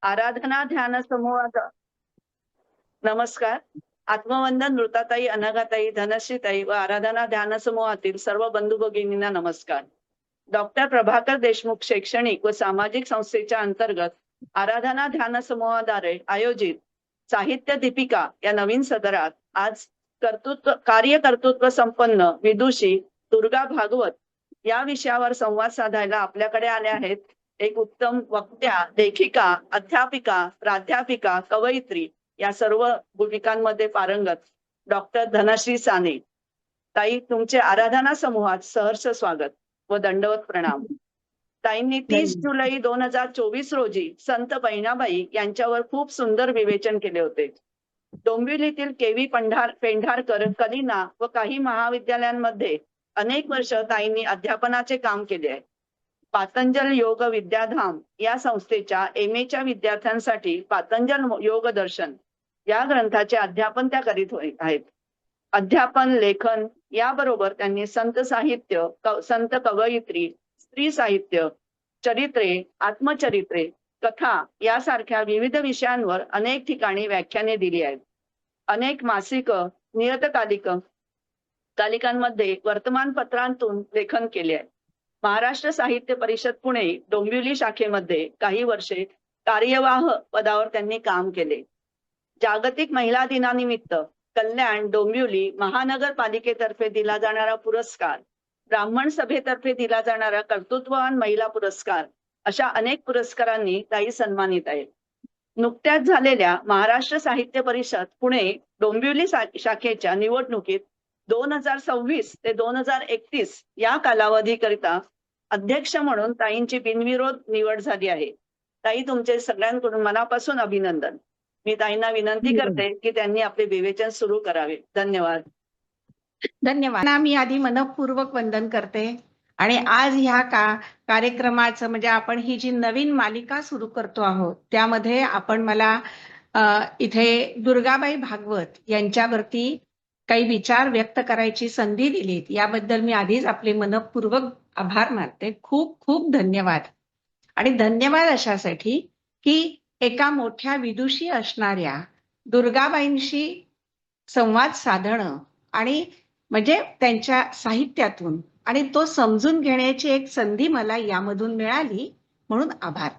आराधना ध्यान समूहात नमस्कार. आत्मवंदन नृताताई, अनघाताई, धनश्रीताई व आराधना ध्यान समूहातील सर्व बंधू भगिनींना नमस्कार. डॉक्टर प्रभाकर देशमुख शैक्षणिक व सामाजिक संस्थेच्या अंतर्गत आराधना ध्यान समूहाद्वारे आयोजित साहित्य दीपिका या नवीन सदरात आज कर्तृत्व संपन्न विदुषी दुर्गा भागवत या विषयावर संवाद साधायला आपल्याकडे आले आहेत एक उत्तम वक्त्या, लेखिका, अध्यापिका, प्राध्यापिका, कवयित्री या सर्व भूमिकांमध्ये पारंगत डॉक्टर धनश्री साने. ताई, तुमचे आराधना समूहात सहर्ष स्वागत व दंडवत प्रणाम. ताईंनी 30 जुलै 2024 रोजी संत बहिणाबाई यांच्यावर खूप सुंदर विवेचन केले होते. डोंबिवलीतील केवी पेंढारकर कलिना व काही महाविद्यालयांमध्ये अनेक वर्ष ताईंनी अध्यापनाचे काम केले आहे. पातंजल योग विद्याधाम या संस्थेच्या MA विद्यार्थ्यांसाठी पातंजल योग दर्शन या ग्रंथाचे अध्यापन त्या करीत आहेत. अध्यापन, लेखन याबरोबर त्यांनी संत साहित्य, संत कवयित्री, स्त्री साहित्य, चरित्रे, आत्मचरित्रे, कथा यासारख्या विविध विषयांवर अनेक ठिकाणी व्याख्याने दिली आहेत. अनेक मासिक, नियतकालिकांमध्ये वर्तमानपत्रांतून लेखन केले आहे. महाराष्ट्र साहित्य परिषद पुणे डोंबिवली शाखेमध्ये काही वर्षे कार्यवाह पदावर त्यांनी काम केले. जागतिक महिला दिनानिमित्त कल्याण डोंबिवली महानगरपालिकेतर्फे दिला जाणारा पुरस्कार, ब्राह्मण सभेतर्फे दिला जाणारा कर्तृत्ववान महिला पुरस्कार अशा अनेक पुरस्कारांनी ताई सन्मानित आहेत. नुकत्याच झालेल्या महाराष्ट्र साहित्य परिषद पुणे डोंबिवली शाखेच्या निवडणुकीत 2026 ते 2031 या कालावधीकरिता अध्यक्ष म्हणून ताईंची बिनविरोध निवड झाली आहे. ताई, तुमचे सगळ्यांकडून मनापासून अभिनंदन. मी ताईंना विनंती करते की त्यांनी आपले विवेचन सुरू करावे. धन्यवाद. धन्यवाद. मी आधी मनपूर्वक वंदन करते आणि आज ह्या कार्यक्रमाचं म्हणजे आपण ही जी नवीन मालिका सुरू करतो आहोत त्यामध्ये आपण मला इथे दुर्गाबाई भागवत यांच्यावरती काही विचार व्यक्त करायची संधी दिलीत याबद्दल मी आधीच आपले मनपूर्वक आभार मानते. खूप खूप धन्यवाद. आणि धन्यवाद अशासाठी की एका मोठ्या विदुषी असणाऱ्या दुर्गाबाईंशी संवाद साधणं आणि म्हणजे त्यांच्या साहित्यातून आणि तो समजून घेण्याची एक संधी मला यामधून मिळाली, म्हणून आभार.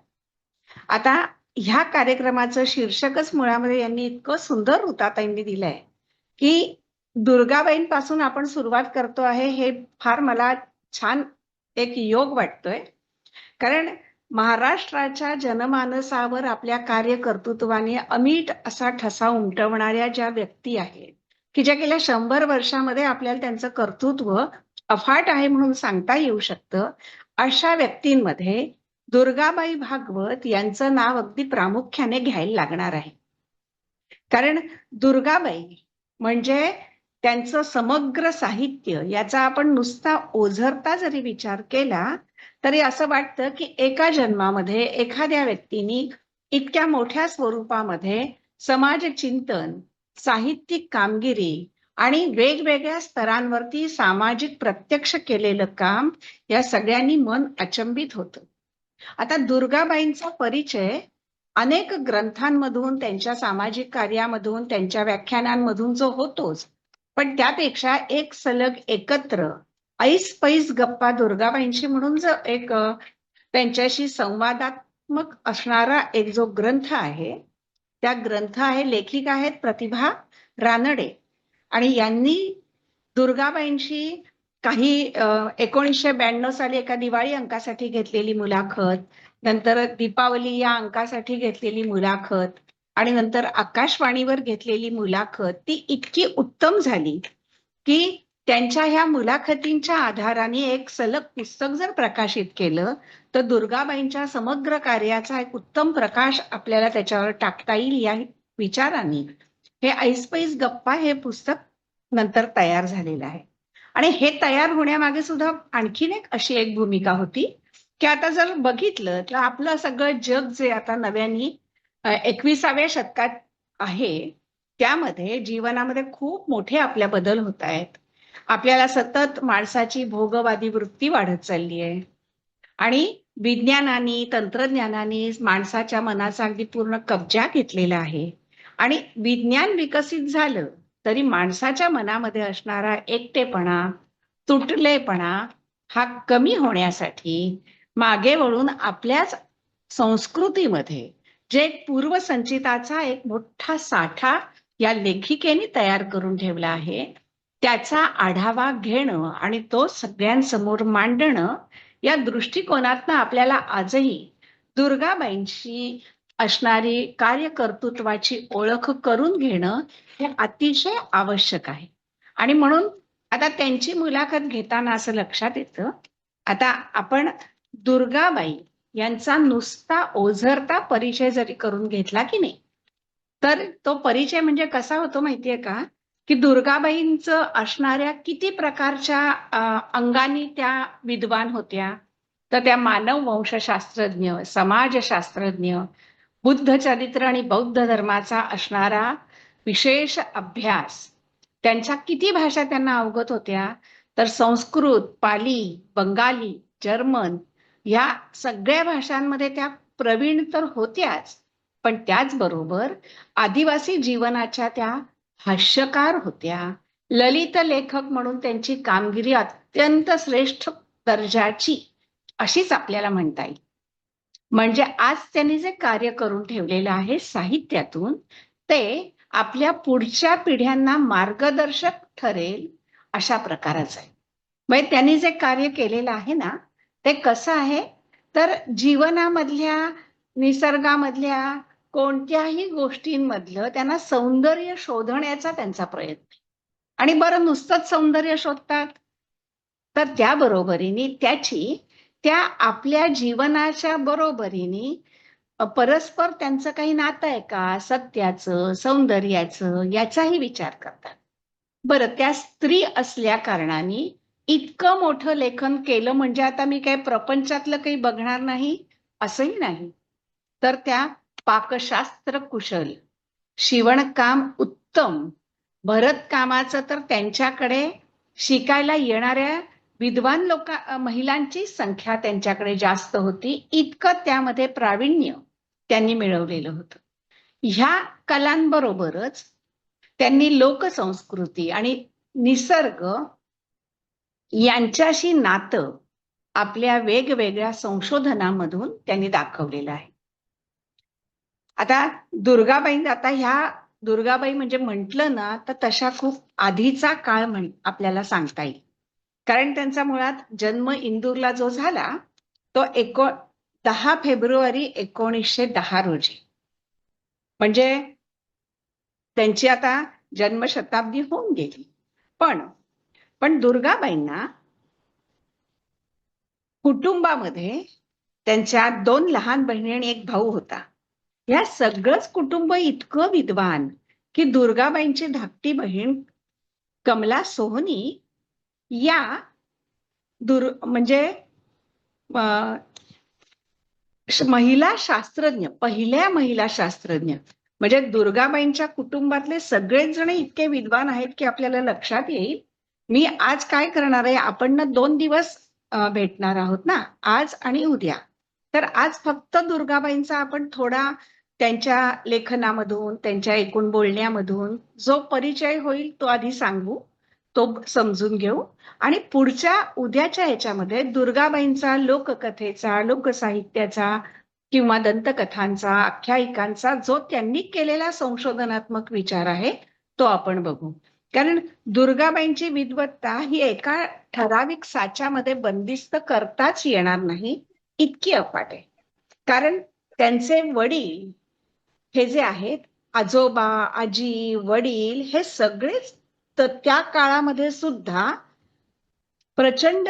आता ह्या कार्यक्रमाचं शीर्षकच मुळामध्ये यांनी इतकं सुंदर ताईंनी दिलंय की दुर्गाबाईंपासून आपण सुरुवात करतो आहे. हे फार मला छान एक योग वाटतोय, कारण महाराष्ट्राच्या जनमानसावर आपल्या कार्यकर्तृत्वाने अमीट असा ठसा उमटवणाऱ्या ज्या व्यक्ती आहेत की ज्या गेल्या 100 वर्षामध्ये आपल्याला त्यांचं कर्तृत्व अफाट आहे म्हणून सांगता येऊ शकतं, अशा व्यक्तींमध्ये दुर्गाबाई भागवत यांचं नाव अगदी प्रामुख्याने घ्यायला लागणार आहे. कारण दुर्गाबाई म्हणजे त्यांचं समग्र साहित्य याचा आपण नुसता ओझरता जरी विचार केला तरी असं वाटतं की एका जन्मामध्ये एखाद्या व्यक्तीने इतक्या मोठ्या स्वरूपामध्ये समाज चिंतन, साहित्यिक कामगिरी आणि वेगवेगळ्या स्तरांवरती सामाजिक प्रत्यक्ष केलेलं काम या सगळ्यांनी मन अचंबित होतं. आता दुर्गाबाईंचा परिचय अनेक ग्रंथांमधून, त्यांच्या सामाजिक कार्यामधून, त्यांच्या व्याख्यानांमधून जो होतोच, पण त्यापेक्षा एक सलग एकत्र ऐस पैस गप्पा दुर्गाबाईंशी म्हणून जो एक त्यांच्याशी संवादात्मक असणारा एक जो ग्रंथ आहे, त्या ग्रंथ आहे, लेखिका आहेत प्रतिभा रानडे. आणि यांनी दुर्गाबाईंशी काही 1992 साली एका दिवाळी अंकासाठी घेतलेली मुलाखत, नंतर दीपावली या अंकासाठी घेतलेली मुलाखत आणि नंतर आकाशवाणीवर घेतलेली मुलाखत ती इतकी उत्तम झाली की त्यांच्या ह्या मुलाखतींच्या आधाराने एक सलग पुस्तक जर प्रकाशित केलं तर दुर्गाबाईंच्या समग्र कार्याचा एक उत्तम प्रकाश आपल्याला त्याच्यावर टाकता येईल या विचाराने हे ऐसपैस गप्पा हे पुस्तक नंतर तयार झालेलं आहे. आणि हे तयार होण्यामागे सुद्धा आणखीन अशी एक भूमिका होती की आता जर बघितलं तर आपलं सगळं जग जे आता नव्याने 21व्या शतकात आहे त्यामध्ये जीवनामध्ये खूप मोठे आपल्या बदल होत आहेत. आपल्याला सतत माणसाची भोगवादी वृत्ती वाढत चालली आहे आणि विज्ञानाने, तंत्रज्ञानाने माणसाच्या मनाचा अगदी पूर्ण कब्जा घेतलेला आहे. आणि विज्ञान विकसित झालं तरी माणसाच्या मनामध्ये असणारा एकटेपणा, तुटलेपणा हा कमी होण्यासाठी मागे वळून आपल्याच संस्कृतीमध्ये जे पूर्वसंचिताचा एक मोठा साठा या लेखिकेने तयार करून ठेवला आहे, त्याचा आढावा घेणं आणि तो सगळ्यांसमोर मांडणं, या दृष्टिकोनातनं आपल्याला आजही दुर्गाबाईंची असणारी कार्यकर्तृत्वाची ओळख करून घेणं हे अतिशय आवश्यक आहे. आणि म्हणून आता त्यांची मुलाखत घेताना असं लक्षात येतं, आता आपण दुर्गाबाई यांचा नुसता ओझरता परिचय जरी करून घेतला की नाही, तर तो परिचय म्हणजे कसा होतो माहितीये का, की दुर्गाबाईंचं असणाऱ्या किती प्रकारच्या अंगाने त्या विद्वान होत्या. तर त्या मानव वंशशास्त्रज्ञ, समाजशास्त्रज्ञ, बुद्ध चरित्र आणि बौद्ध धर्माचा असणारा विशेष अभ्यास, त्यांच्या किती भाषा त्यांना अवगत होत्या, तर संस्कृत, पाली, बंगाली, जर्मन या सगळ्या भाषांमध्ये त्या प्रवीण तर होत्याच, पण त्याचबरोबर आदिवासी जीवनाच्या त्या भाष्यकार होत्या. ललित लेखक म्हणून त्यांची कामगिरी अत्यंत श्रेष्ठ दर्जाची अशीच आपल्याला म्हणता येईल. म्हणजे आज त्यांनी जे कार्य करून ठेवलेलं आहे साहित्यातून, ते आपल्या पुढच्या पिढ्यांना मार्गदर्शक ठरेल अशा प्रकारच आहे. म्हणजे त्यांनी जे कार्य केलेलं आहे ना, ते कसं आहे, तर जीवनामधल्या, निसर्गामधल्या कोणत्याही गोष्टींमधलं त्यांना सौंदर्य शोधण्याचा त्यांचा प्रयत्न. आणि बरं, नुसतंच सौंदर्य शोधतात, तर त्या बरोबरीने त्याची त्या आपल्या जीवनाच्या बरोबरीने परस्पर त्यांचं काही नातं आहे का, सत्याचं, सौंदर्याचं, याचाही विचार करतात. बरं, त्या स्त्री असल्या कारणाने इतकं मोठं लेखन केलं म्हणजे आता मी काही प्रपंचातलं काही बघणार नाही असंही नाही, तर त्या पाकशास्त्र कुशल, शिवणकाम उत्तम, भरतकामाचं तर त्यांच्याकडे शिकायला येणाऱ्या विद्वान महिलांची संख्या त्यांच्याकडे जास्त होती, इतकं त्यामध्ये प्रावीण्य त्यांनी मिळवलेलं होतं. ह्या कलांबरोबरच त्यांनी लोकसंस्कृती आणि निसर्ग यांच्याशी नातं आपल्या वेगवेगळ्या संशोधनामधून त्यांनी दाखवलेलं आहे. आता ह्या दुर्गाबाई म्हणजे म्हटलं ना, तर तशा खूप आधीचा काळ आपल्याला सांगता येईल. कारण त्यांचा मुळात जन्म इंदूरला जो झाला तो 10 फेब्रुवारी 1910 रोजी, म्हणजे त्यांची आता जन्मशताब्दी होऊन गेली. पण दुर्गाबाईंना कुटुंबामध्ये त्यांच्या 2 लहान बहिणी आणि 1 भाऊ होता. या सगळंच कुटुंब इतकं विद्वान की दुर्गाबाईंची धाकटी बहीण कमला सोहनी या म्हणजे पहिल्या महिला शास्त्रज्ञ. म्हणजे दुर्गाबाईंच्या कुटुंबातले सगळेच जण इतके विद्वान आहेत की आपल्याला लक्षात येईल. मी आज काय करणार आहे, आपण ना 2 दिवस भेटणार आहोत ना, आज आणि उद्या. तर आज फक्त दुर्गाबाईंचा आपण थोडा त्यांच्या लेखनामधून, त्यांच्या एकूण बोलण्यामधून जो परिचय होईल तो आधी सांगू, तो समजून घेऊ, आणि पुढच्या उद्याच्या ह्याच्यामध्ये दुर्गाबाईंचा लोककथेचा, लोकसाहित्याचा किंवा दंतकथांचा, आख्यायिकांचा जो त्यांनी केलेला संशोधनात्मक विचार आहे तो आपण बघू. कारण दुर्गाबाईंची विद्वत्ता ही एका ठराविक साच्यामध्ये बंदिस्त करताच येणार नाही, इतकी अफाट आहे. कारण त्यांचे वडील हे जे आहेत, आजोबा, आजी, वडील, हे सगळेच त्या काळामध्ये सुद्धा प्रचंड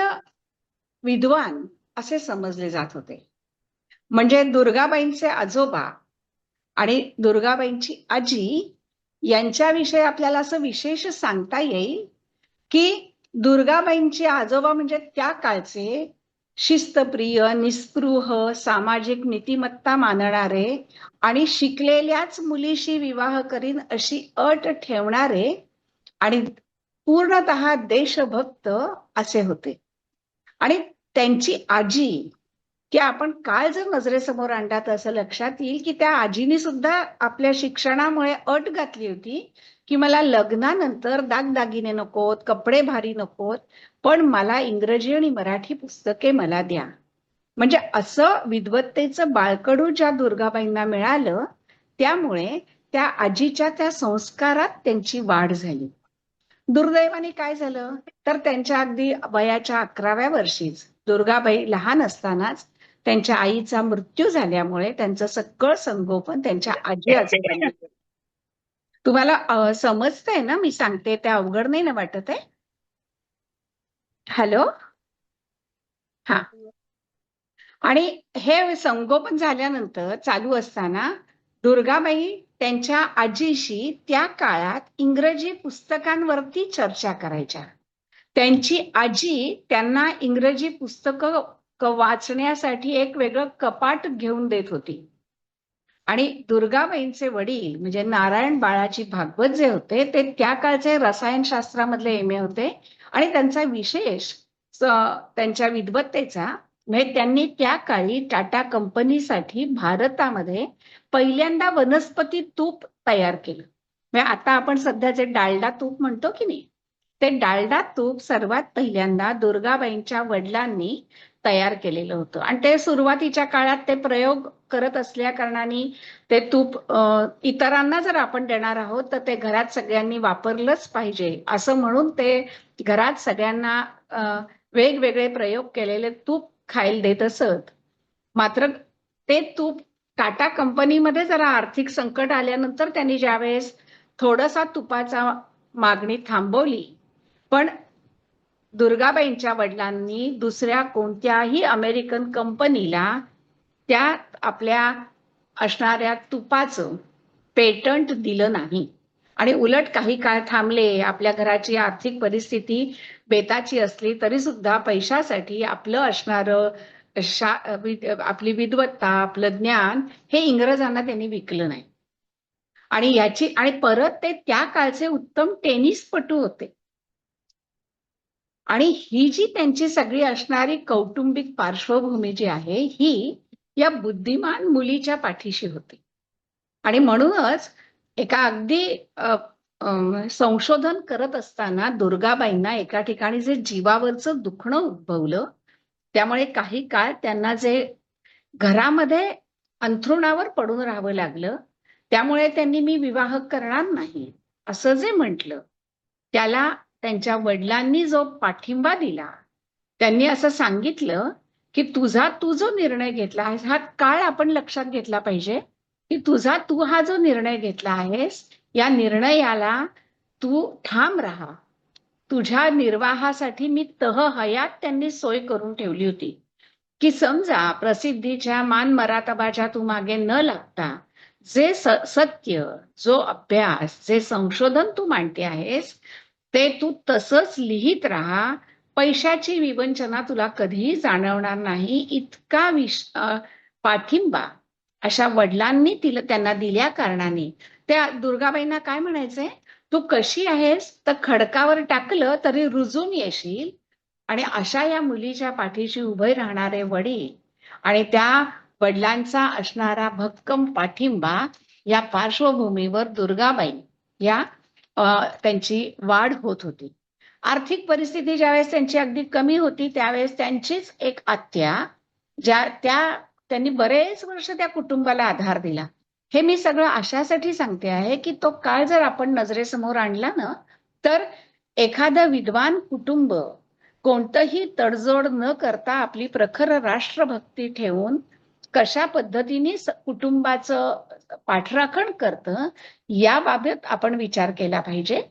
विद्वान असे समजले जात होते. म्हणजे दुर्गाबाईंचे आजोबा आणि दुर्गाबाईंची आजी यांच्याविषयी आपल्याला असं विशेष सांगता येईल की दुर्गाबाईंचे आजोबा म्हणजे त्या काळचे शिस्तप्रिय, निस्पृह, सामाजिक नीतिमत्ता मानणारे आणि शिकलेल्याच मुलीशी विवाह करीन अशी अट ठेवणारे आणि पूर्णतः देशभक्त असे होते. आणि त्यांची आजी की आपण काळ जर नजरेसमोर आणला तर असं लक्षात येईल की त्या आजीनी सुद्धा आपल्या शिक्षणामुळे अट घातली होती की मला लग्नानंतर दागदागिने नकोत, कपडे भारी नकोत, पण मला इंग्रजी आणि मराठी पुस्तके मला द्या. म्हणजे असं विद्वत्तेचं बाळकडू ज्या दुर्गाबाईंना मिळालं, त्यामुळे त्या आजीच्या त्या संस्कारात त्यांची वाढ झाली. दुर्दैवाने काय झालं तर त्यांच्या अगदी वयाच्या 11व्या वर्षीच दुर्गाबाई लहान असतानाच त्यांच्या आईचा मृत्यू झाल्यामुळे त्यांचं सगळं संगोपन त्यांच्या आजी आजोबांनी केलं. तुम्हाला समजतंय ना मी सांगते, ते अवघड नाही ना वाटत आहे? हॅलो. हा. आणि हे संगोपन झाल्यानंतर चालू असताना दुर्गाबाई त्यांच्या आजीशी त्या काळात इंग्रजी पुस्तकांवरती चर्चा करायच्या. त्यांची आजी त्यांना इंग्रजी पुस्तकं वाचण्यासाठी एक वेगळं कपाट घेऊन देत होती. आणि दुर्गाबाईंचे वडील म्हणजे नारायण बाळाजी भागवत जे होते ते त्या काळचे रसायनशास्त्रामधले MA होते आणि त्यांचा विशेष त्यांच्या विद्वत्तेचा म्हणजे त्यांनी त्या काळी टाटा कंपनीसाठी भारतामध्ये पहिल्यांदा वनस्पती तूप तयार केलं. म्हणजे आता आपण सध्या जे डालडा तूप म्हणतो की नाही, ते डालडा तूप सर्वात पहिल्यांदा दुर्गाबाईंच्या वडिलांनी तयार केलेलं होतं. आणि ते सुरुवातीच्या काळात ते प्रयोग करत असल्या कारणाने ते तूप इतरांना जर आपण देणार आहोत तर ते घरात सगळ्यांनी वापरलंच पाहिजे असं म्हणून ते घरात सगळ्यांना वेगवेगळे प्रयोग केलेले तूप खायला देत असत. मात्र ते तूप टाटा कंपनीमध्ये जरा आर्थिक संकट आल्यानंतर त्यांनी ज्यावेळेस थोडासा तुपाचा मागणी थांबवली, पण दुर्गाबाईंच्या वडिलांनी दुसऱ्या कोणत्याही अमेरिकन कंपनीला त्या आपल्या असणाऱ्या तुपाचं पेटंट दिलं नाही. आणि उलट काही काळ थांबले. आपल्या घराची आर्थिक परिस्थिती बेताची असली तरी सुद्धा पैशासाठी आपलं असणारं आपली विद्वत्ता, आपलं ज्ञान हे इंग्रजांना त्यांनी विकलं नाही. आणि परत ते त्या काळचे उत्तम टेनिसपटू होते. आणि ही जी त्यांची सगळी असणारी कौटुंबिक पार्श्वभूमी जी आहे ही या बुद्धिमान मुलीच्या पाठीशी होती. आणि म्हणूनच एका अगदी संशोधन करत असताना दुर्गाबाईंना एका ठिकाणी जे जीवावरचं दुखणं उद्भवलं, त्यामुळे काही काळ त्यांना जे घरामध्ये अंथरुणावर पडून राहावं लागलं, त्यामुळे त्यांनी मी विवाह करणार नाही असं जे म्हटलं, त्याला त्यांच्या वडिलांनी जो पाठिंबा दिला, त्यांनी असं सांगितलं की तू जो निर्णय घेतला आहेस, हा काळ आपण लक्षात घेतला पाहिजे की तू हा जो निर्णय घेतला आहेस, या निर्णयाला तू ठाम राहा. तुझ्या निर्वाहासाठी मी हयात त्यांनी सोय करून ठेवली होती की समजा प्रसिद्धीच्या मान मरातबाच्या तू मागे न लागता जे सत्य, जो अभ्यास, जे संशोधन तू मांडते आहेस ते तू तसंच लिहित राहा. पैशाची विवंचना तुला कधीही जाणवणार नाही इतका पाठिंबा अशा वडिलांनी त्यांना दिल्या कारणाने त्या दुर्गाबाईंना काय म्हणायचंय, तू कशी आहेस तर खडकावर टाकलं तरी रुजून येशील. आणि अशा या मुलीच्या पाठीशी उभे राहणारे वडील आणि त्या वडिलांचा असणारा भक्कम पाठिंबा या पार्श्वभूमीवर दुर्गाबाई या त्यांची वाढ होत होती. आर्थिक परिस्थिती ज्यावेळेस त्यांची अगदी कमी होती त्यावेळेस त्यांचीच एक आत्या त्यांनी बरेच वर्ष त्या कुटुंबाला आधार दिला. हे मी सगळं अशासाठी सांगते आहे की तो काळ जर आपण नजरेसमोर आणला ना, तर एखादं विद्वान कुटुंब कोणतंही तडजोड न करता आपली प्रखर राष्ट्रभक्ती ठेवून कशा पद्धतीने कुटुंबाचं पाठराखण करतं याबाबत आपण विचार केला पाहिजे.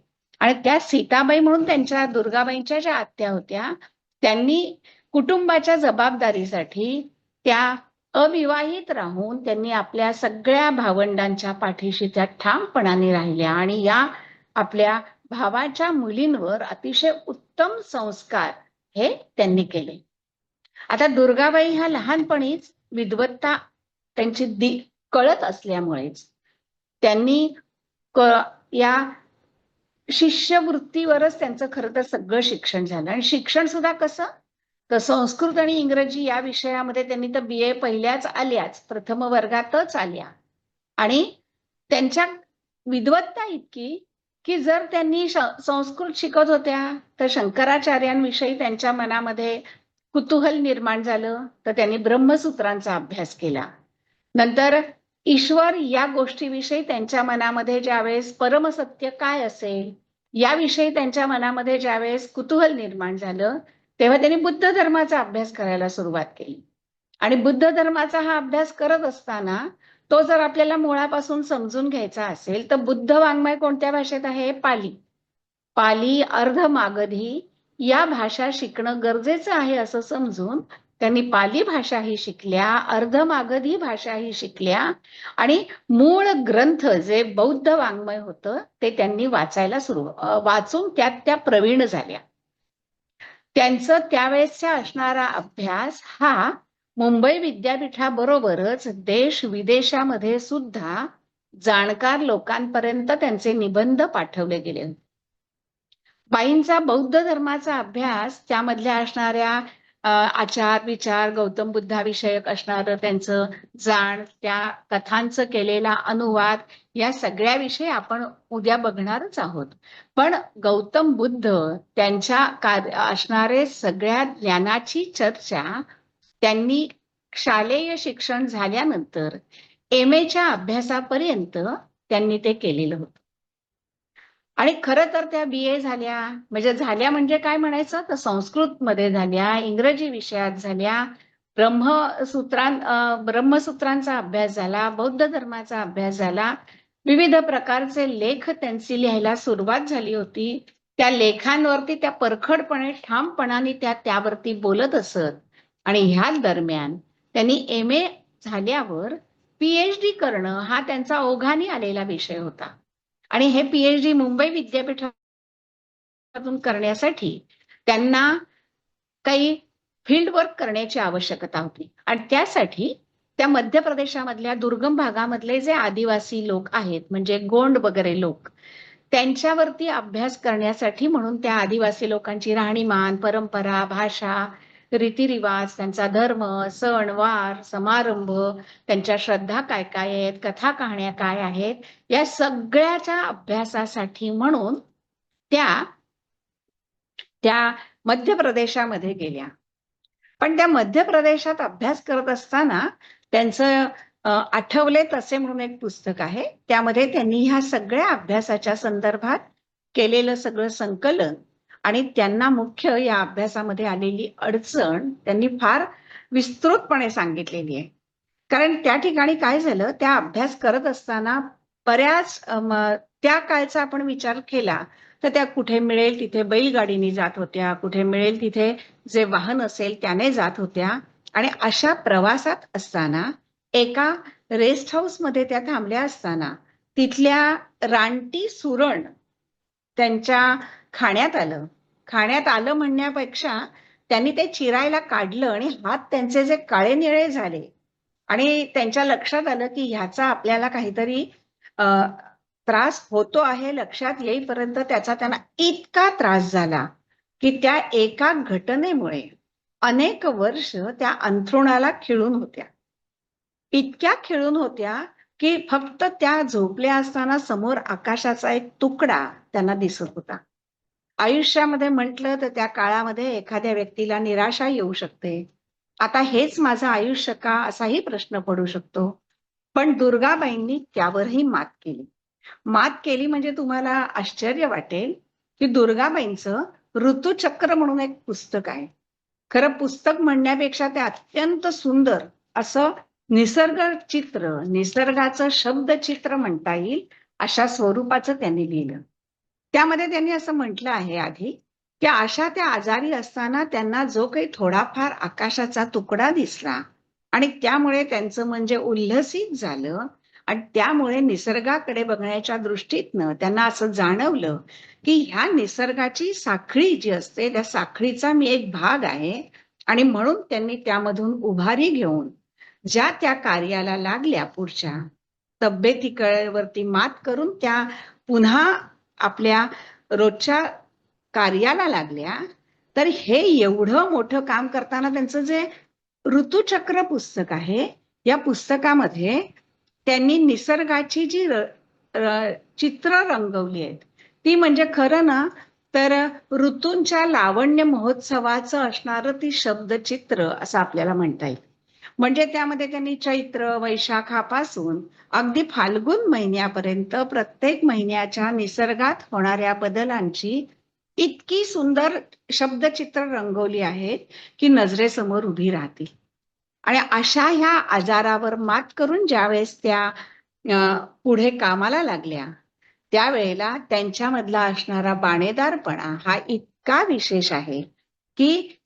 आणि त्या सीताबाई म्हणून त्यांच्या दुर्गाबाईंच्या ज्या आत्या होत्या, त्यांनी कुटुंबाच्या जबाबदारीसाठी त्या अविवाहित राहून त्यांनी आपल्या सगळ्या भावंडांच्या पाठीशी त्या ठामपणाने राहिल्या आणि या आपल्या भावाच्या मुलींवर अतिशय उत्तम संस्कार हे त्यांनी केले. आता दुर्गाबाई ह्या लहानपणीच विद्वत्ता त्यांची कळत असल्यामुळेच त्यांनी या शिष्यवृत्तीवरच त्यांचं खरं तर सगळं शिक्षण झालं. आणि शिक्षण सुद्धा कसं, तर संस्कृत आणि इंग्रजी या विषयामध्ये त्यांनी तर BA पहिल्याच आल्याच, प्रथम वर्गातच आल्या. आणि त्यांच्या विद्वत्ता इतकी की जर त्यांनी संस्कृत शिकत होत्या तर शंकराचार्यांविषयी त्यांच्या मनामध्ये कुतूहल निर्माण झालं, तर त्यांनी ब्रह्मसूत्रांचा अभ्यास केला. नंतर ईश्वर या गोष्टीविषयी त्यांच्या मनामध्ये ज्यावेळेस परमसत्य काय असेल याविषयी त्यांच्या मनामध्ये ज्यावेळेस कुतूहल निर्माण झालं, तेव्हा त्यांनी बुद्ध धर्माचा अभ्यास करायला सुरुवात केली. आणि बुद्ध धर्माचा हा अभ्यास करत असताना तो जर आपल्याला मुळापासून समजून घ्यायचा असेल तर बुद्ध वाङ्मय कोणत्या भाषेत आहे? पाली. पाली अर्ध मागधी या भाषा शिकणं गरजेचं आहे असं समजून त्यांनी पाली भाषाही शिकल्या, अर्ध मागधी भाषाही शिकल्या आणि मूळ ग्रंथ जे बौद्ध वाङ्मय होतं ते त्यांनी वाचून त्यात त्या प्रवीण झाल्या. त्यांचं त्यावेळेसचा असणारा अभ्यास हा मुंबई विद्यापीठाबरोबरच देश विदेशामध्ये सुद्धा जाणकार लोकांपर्यंत त्यांचे निबंध पाठवले गेले. बाईंचा बौद्ध धर्माचा अभ्यास, त्यामधल्या असणाऱ्या आचार विचार, गौतम बुद्धाविषयक असणारं त्यांचं जाण, त्या कथांचं केलेला अनुवाद, या सगळ्याविषयी आपण उद्या बघणारच आहोत. पण गौतम बुद्ध त्यांच्या असणारे सगळ्या ज्ञानाची चर्चा त्यांनी शालेय शिक्षण झाल्यानंतर MA अभ्यासापर्यंत त्यांनी ते केलेलं होतं. आणि खरं तर त्या BA झाल्या म्हणजे काय म्हणायचं, तर संस्कृत मध्ये झाल्या, इंग्रजी विषयात झाल्या, ब्रह्मसूत्रांचा अभ्यास झाला, बौद्ध धर्माचा अभ्यास झाला, विविध प्रकारचे लेख त्यांची लिहायला सुरुवात झाली होती. त्या लेखांवरती त्या परखडपणे ठामपणाने त्यावरती बोलत असत. आणि ह्या दरम्यान त्यांनी MA झाल्यावर PhD करणं हा त्यांचा ओघाने आलेला विषय होता. आणि हे PhD मुंबई विद्यापीठातून करण्यासाठी त्यांना काही फील्ड वर्क करण्याची आवश्यकता होती. आणि त्यासाठी त्या मध्य प्रदेशामधल्या दुर्गम भागामधले जे आदिवासी लोक आहेत, म्हणजे गोंड वगैरे लोक, त्यांच्यावरती अभ्यास करण्यासाठी म्हणून त्या आदिवासी लोकांची राहणीमान, परंपरा, भाषा, रीतिरिवाज, त्यांचा धर्म, सण वार, समारंभ, त्यांच्या श्रद्धा काय काय आहेत, कथा कहाण्या काय आहेत, या सगळ्याच्या अभ्यासासाठी म्हणून त्या मध्य प्रदेशामध्ये गेल्या. पण त्या मध्य प्रदेशात अभ्यास करत असताना त्यांचं आठवले तसे म्हणून एक पुस्तक आहे, त्यामध्ये त्यांनी ह्या सगळ्या अभ्यासाच्या संदर्भात केलेलं सगळं संकलन आणि त्यांना मुख्य या अभ्यासामध्ये आलेली अडचण त्यांनी फार विस्तृतपणे सांगितलेली आहे. कारण त्या ठिकाणी काय झालं, त्या अभ्यास करत असताना बऱ्याच त्या काळचा आपण विचार केला तर त्या कुठे मिळेल तिथे बैलगाडीने जात होत्या, कुठे मिळेल तिथे जे वाहन असेल त्याने जात होत्या. आणि अशा प्रवासात असताना एका रेस्ट हाऊस मध्ये त्या थांबल्या असताना तिथल्या रानटी सुरण त्यांच्या खाण्यात आलं म्हणण्यापेक्षा त्यांनी ते चिरायला काढलं आणि हात त्यांचे जे काळे निळे झाले आणि त्यांच्या लक्षात आलं की ह्याचा आपल्याला काहीतरी त्रास होतो आहे, लक्षात येईपर्यंत त्याचा त्यांना इतका त्रास झाला की त्या एका घटनेमुळे अनेक वर्ष त्या अंथरुणाला खिळून होत्या. इतक्या खिळून होत्या की फक्त त्या झोपल्या असताना समोर आकाशाचा एक तुकडा त्यांना दिसत होता. आयुष्यामध्ये म्हटलं तर त्या काळामध्ये एखाद्या व्यक्तीला निराशा येऊ शकते. आता हेच माझं आयुष्य का, असाही प्रश्न पडू शकतो. पण दुर्गाबाईंनी त्यावरही मात केली म्हणजे तुम्हाला आश्चर्य वाटेल की दुर्गाबाईंचं ऋतुचक्र म्हणून एक पुस्तक आहे. खरं पुस्तक म्हणण्यापेक्षा ते अत्यंत सुंदर असं निसर्गाचं शब्दचित्र म्हणता येईल अशा स्वरूपाचं त्यांनी लिहिलं. त्यामध्ये त्यांनी असं म्हटलं आहे आधी की अशा त्या आजारी असताना त्यांना जो काही थोडाफार आकाशाचा तुकडा दिसला आणि त्यामुळे त्यांचं म्हणजे उल्हसित झालं आणि त्यामुळे निसर्गाकडे बघण्याच्या दृष्टीतनं त्यांना असं जाणवलं की ह्या निसर्गाची साखळी जी असते त्या साखळीचा मी एक भाग आहे. आणि म्हणून त्यांनी त्यामधून उभारी घेऊन ज्या त्या कार्याला लागल्या, पुढच्या तब्येतीवरती मात करून त्या पुन्हा आपल्या रोजच्या कार्याला लागल्या. तर हे एवढं मोठं काम करताना त्यांचं जे ऋतुचक्र पुस्तक आहे, या पुस्तकामध्ये त्यांनी निसर्गाची जी चित्र रंगवली आहेत, ती म्हणजे खरं ना तर ऋतूंच्या लावण्य महोत्सवाचं असणारं ती शब्दचित्र असं आपल्याला म्हणता येईल. म्हणजे त्यामध्ये त्यांनी चैत्र वैशाखापासून अगदी फाल्गुन महिन्यापर्यंत प्रत्येक महिन्याच्या निसर्गात होणाऱ्या बदलांची इतकी सुंदर शब्दचित्र रंगवली आहेत की नजरेसमोर उभी राहतील. आणि अशा ह्या आजारावर मात करून ज्यावेळेस त्या पुढे कामाला लागल्या, त्यावेळेला त्यांच्यामधला असणारा बाणेदारपणा हा इतका विशेष आहे की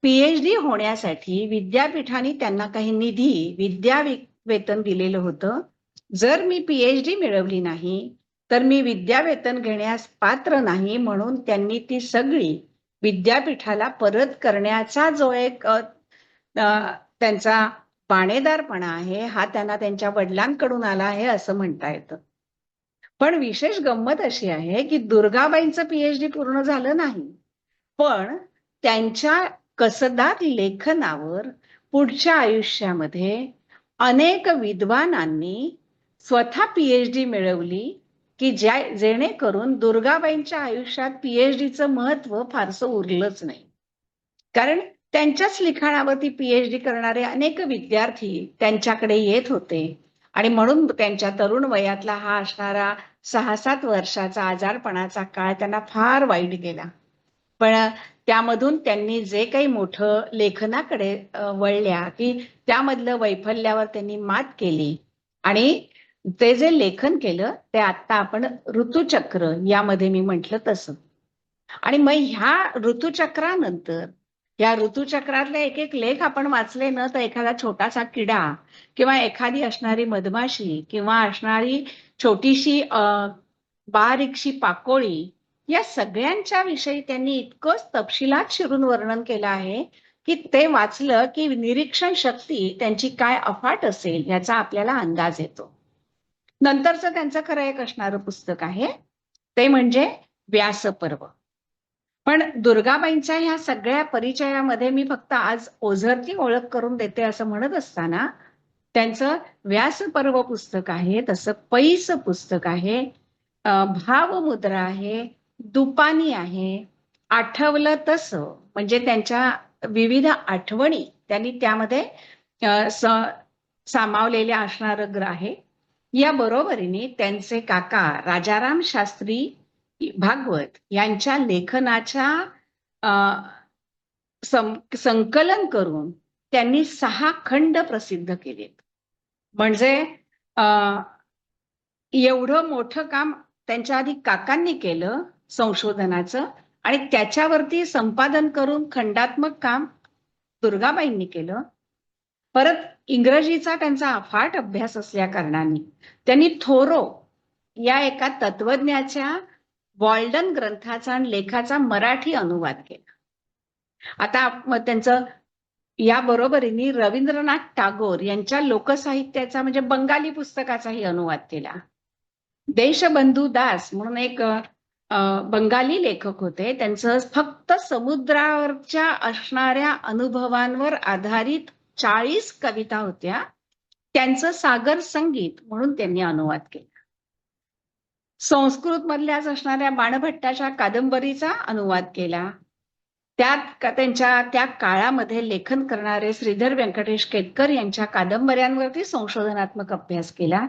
पीएचडी होण्यासाठी विद्यापीठाने त्यांना काही निधी वेतन दिलेलं होतं. जर मी पीएचडी मिळवली नाही तर मी विद्यावेतन घेण्यास पात्र नाही, म्हणून त्यांनी ती सगळी विद्यापीठाला परत करण्याचा जो एक त्यांचा बाणेदारपणा आहे, हा त्यांना त्यांच्या वडिलांकडून आला आहे असं म्हणता येतं. पण विशेष गंमत अशी आहे की दुर्गाबाईंचं पीएचडी पूर्ण झालं नाही, पण त्यांच्या कसदार लेखनावर पुढच्या आयुष्यामध्ये अनेक विद्वानांनी स्वतः पीएचडी मिळवली की जेणेकरून दुर्गाबाईंच्या आयुष्यात पीएचडीचं महत्व फारसं उरलंच नाही. कारण त्यांच्याच लिखाणावरती पीएचडी करणारे अनेक विद्यार्थी त्यांच्याकडे येत होते आणि म्हणून त्यांच्या तरुण वयातला हा असणारा 6-7 वर्षाचा आजारपणाचा काळ त्यांना फार वाईट गेला. पण त्यामधून त्यांनी जे काही मोठं लेखनाकडे वळल्या की त्यामधलं वैफल्यावर त्यांनी मात केली आणि ते जे लेखन केलं ते आता आपण ऋतुचक्र यामध्ये मी म्हटलं तसं. आणि मग ह्या ऋतुचक्रानंतर या ऋतुचक्रातले एक एक लेख आपण वाचले ना तर एखादा छोटासा किडा किंवा एखादी असणारी मधमाशी किंवा असणारी छोटीशी बारीकशी पाकोळी, या सगळ्यांच्या विषयी त्यांनी इतकंच तपशिलात शिरून वर्णन केलं आहे की ते वाचलं की निरीक्षण शक्ती त्यांची काय अफाट असेल याचा आपल्याला अंदाज येतो. नंतरचं त्यांचं खरं एक असणारं पुस्तक आहे ते म्हणजे व्यासपर्व. पण दुर्गाबाईंच्या ह्या सगळ्या परिचयामध्ये मी फक्त आज ओझरती ओळख करून देते असं म्हणत असताना त्यांचं व्यासपर्व पुस्तक आहे, तसं पैस पुस्तक आहे, भावमुद्रा आहे, दुपानी आहे, आठवलं तसं म्हणजे त्यांच्या विविध आठवणी त्यांनी त्यामध्ये सामावलेल्या असणारं आहे. या बरोबरीने त्यांचे काका राजाराम शास्त्री भागवत यांच्या लेखनाच्या संकलन करून त्यांनी 6 खंड प्रसिद्ध केलेत. म्हणजे एवढं मोठं काम त्यांच्या आधी काकांनी केलं संशोधनाचं आणि त्याच्यावरती संपादन करून खंडात्मक काम दुर्गाबाईंनी केलं. परत इंग्रजीचा त्यांचा अफाट अभ्यास असल्या कारणाने त्यांनी थोरो या एका तत्वज्ञाच्या वॉल्डन ग्रंथाचा आणि लेखाचा मराठी अनुवाद केला. आता त्यांचं या बरोबरीने रवींद्रनाथ टागोर यांच्या लोकसाहित्याचा म्हणजे बंगाली पुस्तकाचाही अनुवाद केला. देशबंधू दास म्हणून एक बंगाली लेखक होते, त्यांचं फक्त समुद्रावरच्या असणाऱ्या अनुभवांवर आधारित 40 कविता होत्या, त्यांचं सागर संगीत म्हणून त्यांनी अनुवाद केला. संस्कृत मधल्याच असणाऱ्या बाणभट्टाच्या कादंबरीचा अनुवाद केला. त्यात त्यांच्या त्या काळामध्ये लेखन करणारे श्रीधर व्यंकटेश केतकर यांच्या कादंबऱ्यांवरती संशोधनात्मक अभ्यास केला.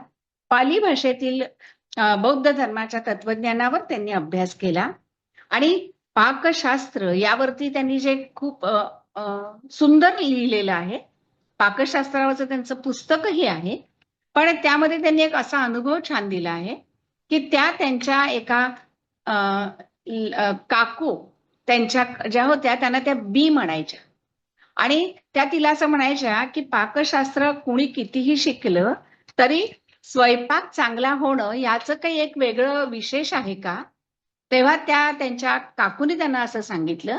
पाली भाषेतील बौद्ध धर्माच्या तत्वज्ञानावर त्यांनी अभ्यास केला आणि पाकशास्त्र यावरती त्यांनी जे खूप सुंदर लिहिलेलं आहे, पाकशास्त्रावरचं त्यांचं पुस्तकही आहे. पण त्यामध्ये त्यांनी एक असा अनुभव छान दिला आहे की त्यांच्या एका काकू त्यांच्या ज्या होत्या त्यांना त्या बी म्हणायच्या आणि त्या तिला असं म्हणायच्या की पाकशास्त्र कुणी कितीही शिकलं तरी स्वयंपाक चांगला होणं याचं काही एक वेगळं विशेष आहे का? तेव्हा त्यांच्या काकूने त्यांना असं सांगितलं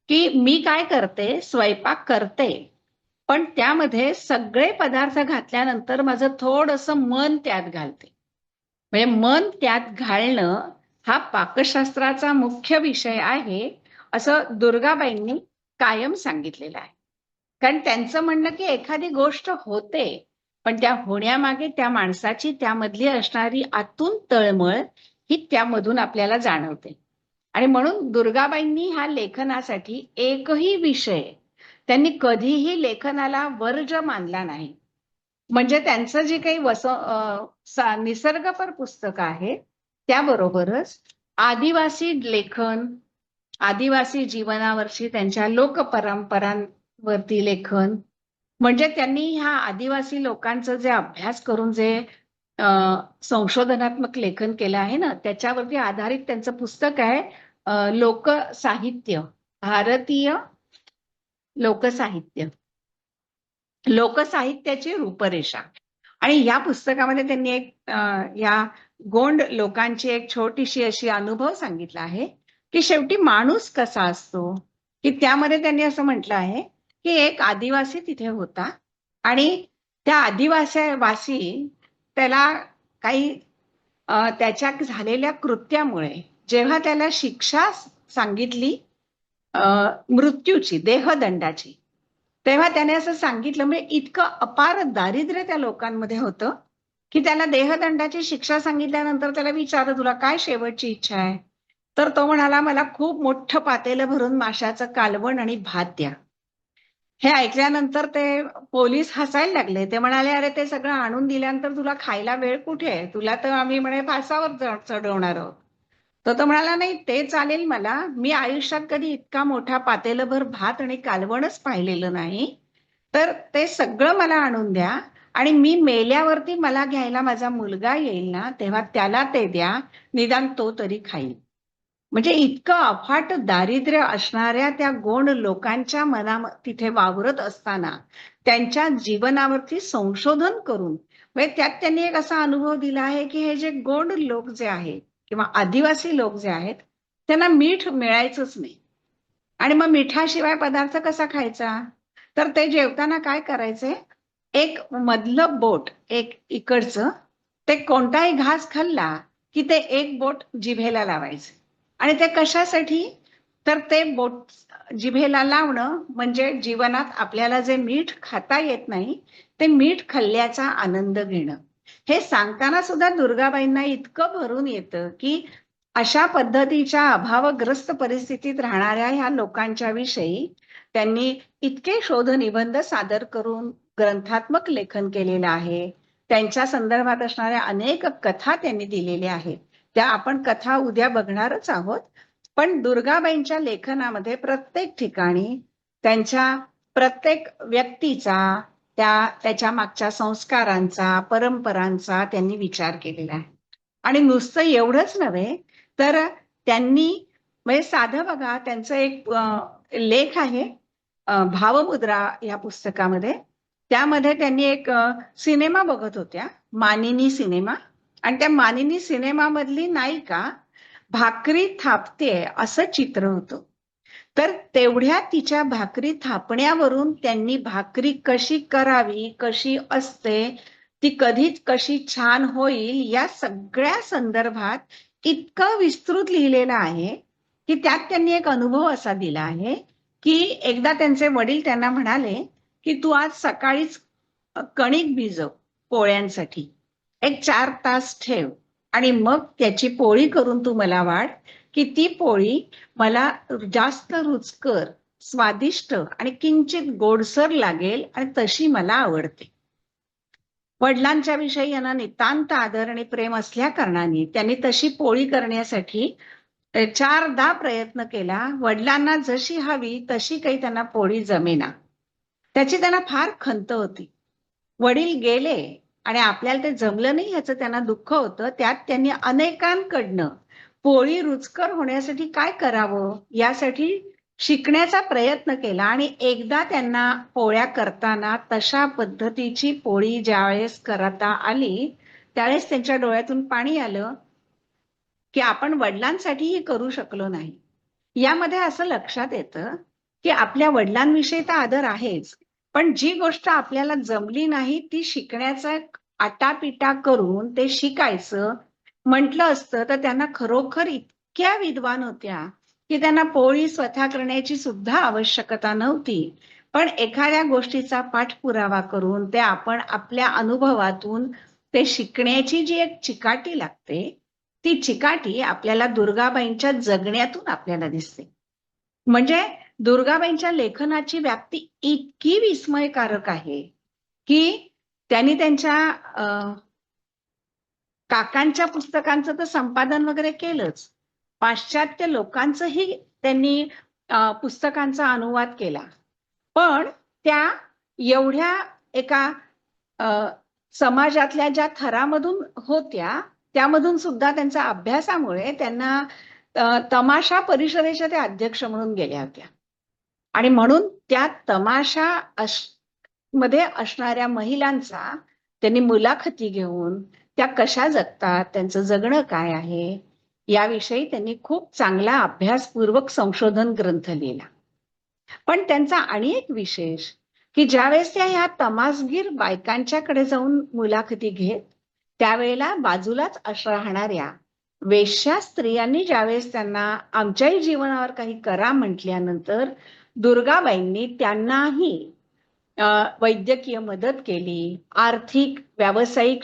की मी काय करते, स्वयंपाक करते पण त्यामध्ये सगळे पदार्थ घातल्यानंतर माझं थोडंसं मन त्यात घालते. म्हणजे मन त्यात घालणं हा पाकशास्त्राचा मुख्य विषय आहे असं दुर्गाबाईंनी कायम सांगितलेलं आहे. कारण त्यांचं म्हणणं की एखादी गोष्ट होते, पण त्या होण्यामागे त्या माणसाची त्यामधली असणारी आतून तळमळ ही त्यामधून आपल्याला जाणवते. आणि म्हणून दुर्गाबाईंनी ह्या लेखनासाठी एकही विषय त्यांनी कधीही लेखनाला वर्ज मानला नाही. म्हणजे त्यांचं जे काही निसर्गपर पुस्तक आहे त्याबरोबरच आदिवासी लेखन, आदिवासी जीवनावरची त्यांच्या लोकपरंपरांवरती लेखन, म्हणजे त्यांनी ह्या आदिवासी लोकांचं जे अभ्यास करून जे संशोधनात्मक लेखन केलं आहे ना, त्याच्यावरती आधारित त्यांचं पुस्तक आहे लोकसाहित्य, भारतीय लोकसाहित्य, लोकसाहित्याची रूपरेषा. आणि या पुस्तकामध्ये त्यांनी एक या गोंड लोकांची एक छोटीशी अशी अनुभव सांगितला आहे की शेवटी माणूस कसा असतो, की त्यामध्ये त्यांनी असं म्हटलं आहे की एक आदिवासी तिथे होता आणि त्या आदिवासी त्याला काही त्याच्या झालेल्या कृत्यामुळे जेव्हा त्याला शिक्षा सांगितली मृत्यूची, देहदंडाची, तेव्हा त्याने असं सांगितलं, म्हणजे इतकं अपार दारिद्र्य त्या लोकांमध्ये होतं की त्याला देहदंडाची शिक्षा सांगितल्यानंतर त्याला विचारलं, तुला काय शेवटची इच्छा आहे? तर तो म्हणाला, मला खूप मोठं पातेलं भरून माशाचं कालवण आणि भात द्या. हे ऐकल्यानंतर ते पोलीस हसायला लागले. ते म्हणाले, अरे ते सगळं आणून दिल्यानंतर तुला खायला वेळ कुठे आहे? तुला तर आम्ही म्हणे फासावर चढवणार आहोत. तर तो म्हणाला, नाही ते चालेल मला, मी आयुष्यात कधी इतका मोठा पातेलभर भात आणि कालवणच पाहिलेलं नाही, तर ते सगळं मला आणून द्या आणि मी मेल्यावरती मला घ्यायला माझा मुलगा येईल ना, तेव्हा त्याला ते द्या, निदान तो तरी खाईल. म्हणजे इतकं अफाट दारिद्र्य असणाऱ्या त्या गोंड लोकांच्या तिथे वावरत असताना त्यांच्या जीवनावरती संशोधन करून, म्हणजे त्यात त्यांनी एक असा अनुभव दिला आहे की हे जे गोंड लोक जे आहेत किंवा आदिवासी लोक जे आहेत त्यांना मीठ मिळायचंच नाही. आणि मग मिठाशिवाय पदार्थ कसा खायचा? तर ते जेवताना काय करायचे, एक मधलं बोट, एक इकडचं, ते कोणताही घास खाल्ला की ते एक बोट जिभेला लावायचे. आणि ते कशासाठी? तर ते बोट जिभेला लावणं म्हणजे जीवनात आपल्याला जे मीठ खाता येत नाही ते मीठ खाल्ल्याचा आनंद घेणं. हे सांगताना सुद्धा दुर्गाबाईंना इतकं भरून येतं की अशा पद्धतीच्या अभावग्रस्त परिस्थितीत राहणाऱ्या ह्या लोकांच्या विषयी त्यांनी इतके शोध निबंध सादर करून ग्रंथात्मक लेखन केलेलं आहे. त्यांच्या संदर्भात असणाऱ्या अनेक कथा त्यांनी दिलेल्या आहेत. त्या आपण कथा उद्या बघणारच आहोत. पण दुर्गाबाईंच्या लेखनामध्ये प्रत्येक ठिकाणी त्यांच्या प्रत्येक व्यक्तीचा, त्याच्या मागच्या संस्कारांचा, परंपरांचा त्यांनी विचार केलेला आहे. आणि नुसतं एवढंच नव्हे, तर त्यांनी म्हणजे साधं बघा, त्यांचं एक लेख आहे भावमुद्रा या पुस्तकामध्ये. त्यामध्ये त्यांनी एक सिनेमा बघत होत्या, मानिनी सिनेमा, आणि त्या मानिनी सिनेमामधली नायिका भाकरी थापते असं चित्र होतं. तर तेवढ्या तिच्या भाकरी थापण्यावरून त्यांनी भाकरी कशी करावी, कशी असते, ती कधीच कशी छान होईल, या सगळ्या संदर्भात इतकं विस्तृत लिहिलेलं आहे की त्यात त्यांनी एक अनुभव असा दिला आहे की एकदा त्यांचे वडील त्यांना म्हणाले की तू आज सकाळीच कणिक भिजव पोळ्यांसाठी, एक 4 तास ठेव आणि मग त्याची पोळी करून तू मला वाढ, की ती पोळी मला जास्त रुचकर, स्वादिष्ट आणि किंचित गोडसर लागेल आणि तशी मला आवडते. वडिलांच्या विषयी यांना नितांत आदर आणि प्रेम असल्या कारणाने त्यांनी तशी पोळी करण्यासाठी 4दा प्रयत्न केला. वडिलांना जशी हवी तशी काही त्यांना पोळी जमेना. त्याची त्यांना फार खंत होती. वडील गेले आणि आपल्याला ते जमलं नाही याचं त्यांना दुःख होतं. त्यात त्यांनी अनेकांकडनं पोळी रुचकर होण्यासाठी काय करावं यासाठी शिकण्याचा प्रयत्न केला आणि एकदा त्यांना पोळ्या करताना तशा पद्धतीची पोळी ज्यावेळेस करता आली त्यावेळेस त्यांच्या डोळ्यातून पाणी आलं की आपण वडिलांसाठीही करू शकलो नाही. यामध्ये असं लक्षात येतं की आपल्या वडिलांविषयी तर आदर आहेच, पण जी गोष्ट आपल्याला जमली नाही ती शिकण्याचा आटापिटा करून ते शिकायचं म्हटलं असतं तर त्यांना खरोखर इतक्या विद्वान होत्या की त्यांना पोळी स्वतः करण्याची सुद्धा आवश्यकता नव्हती. पण एखाद्या गोष्टीचा पाठपुरावा करून ते आपण आपल्या अनुभवातून ते शिकण्याची जी एक चिकाटी लागते, ती चिकाटी आपल्याला दुर्गाबाईंच्या जगण्यातून आपल्याला दिसते. म्हणजे दुर्गाबाईंच्या लेखनाची व्याप्ती इतकी विस्मयकारक आहे की त्यांनी त्यांच्या काकांच्या पुस्तकांचं तर संपादन वगैरे केलंच, पाश्चात्य लोकांचंही त्यांनी पुस्तकांचा अनुवाद केला. पण त्या एवढ्या एका समाजातल्या ज्या थरामधून होत्या त्यामधून सुद्धा त्यांच्या अभ्यासामुळे त्यांना तमाशा परिषदेच्या त्या अध्यक्ष म्हणून गेल्या होत्या. आणि म्हणून त्या तमाशा मध्ये असणाऱ्या महिलांचा त्यांनी मुलाखती घेऊन त्या कशा जगतात, त्यांचं जगणं काय आहे याविषयी त्यांनी खूप चांगला अभ्यासपूर्वक संशोधन ग्रंथ लिहिला. पण त्यांचा आणि एक विशेष की ज्यावेळेस त्या ह्या तमासगीर बायकांच्याकडे जाऊन मुलाखती घेत त्यावेळेला बाजूलाच राहणाऱ्या वेश्या स्त्रियांनी ज्यावेळेस त्यांना आमच्याही जीवनावर काही करा म्हटल्यानंतर दुर्गाबाईंनी त्यांनाही वैद्यकीय मदत केली, आर्थिक व्यावसायिक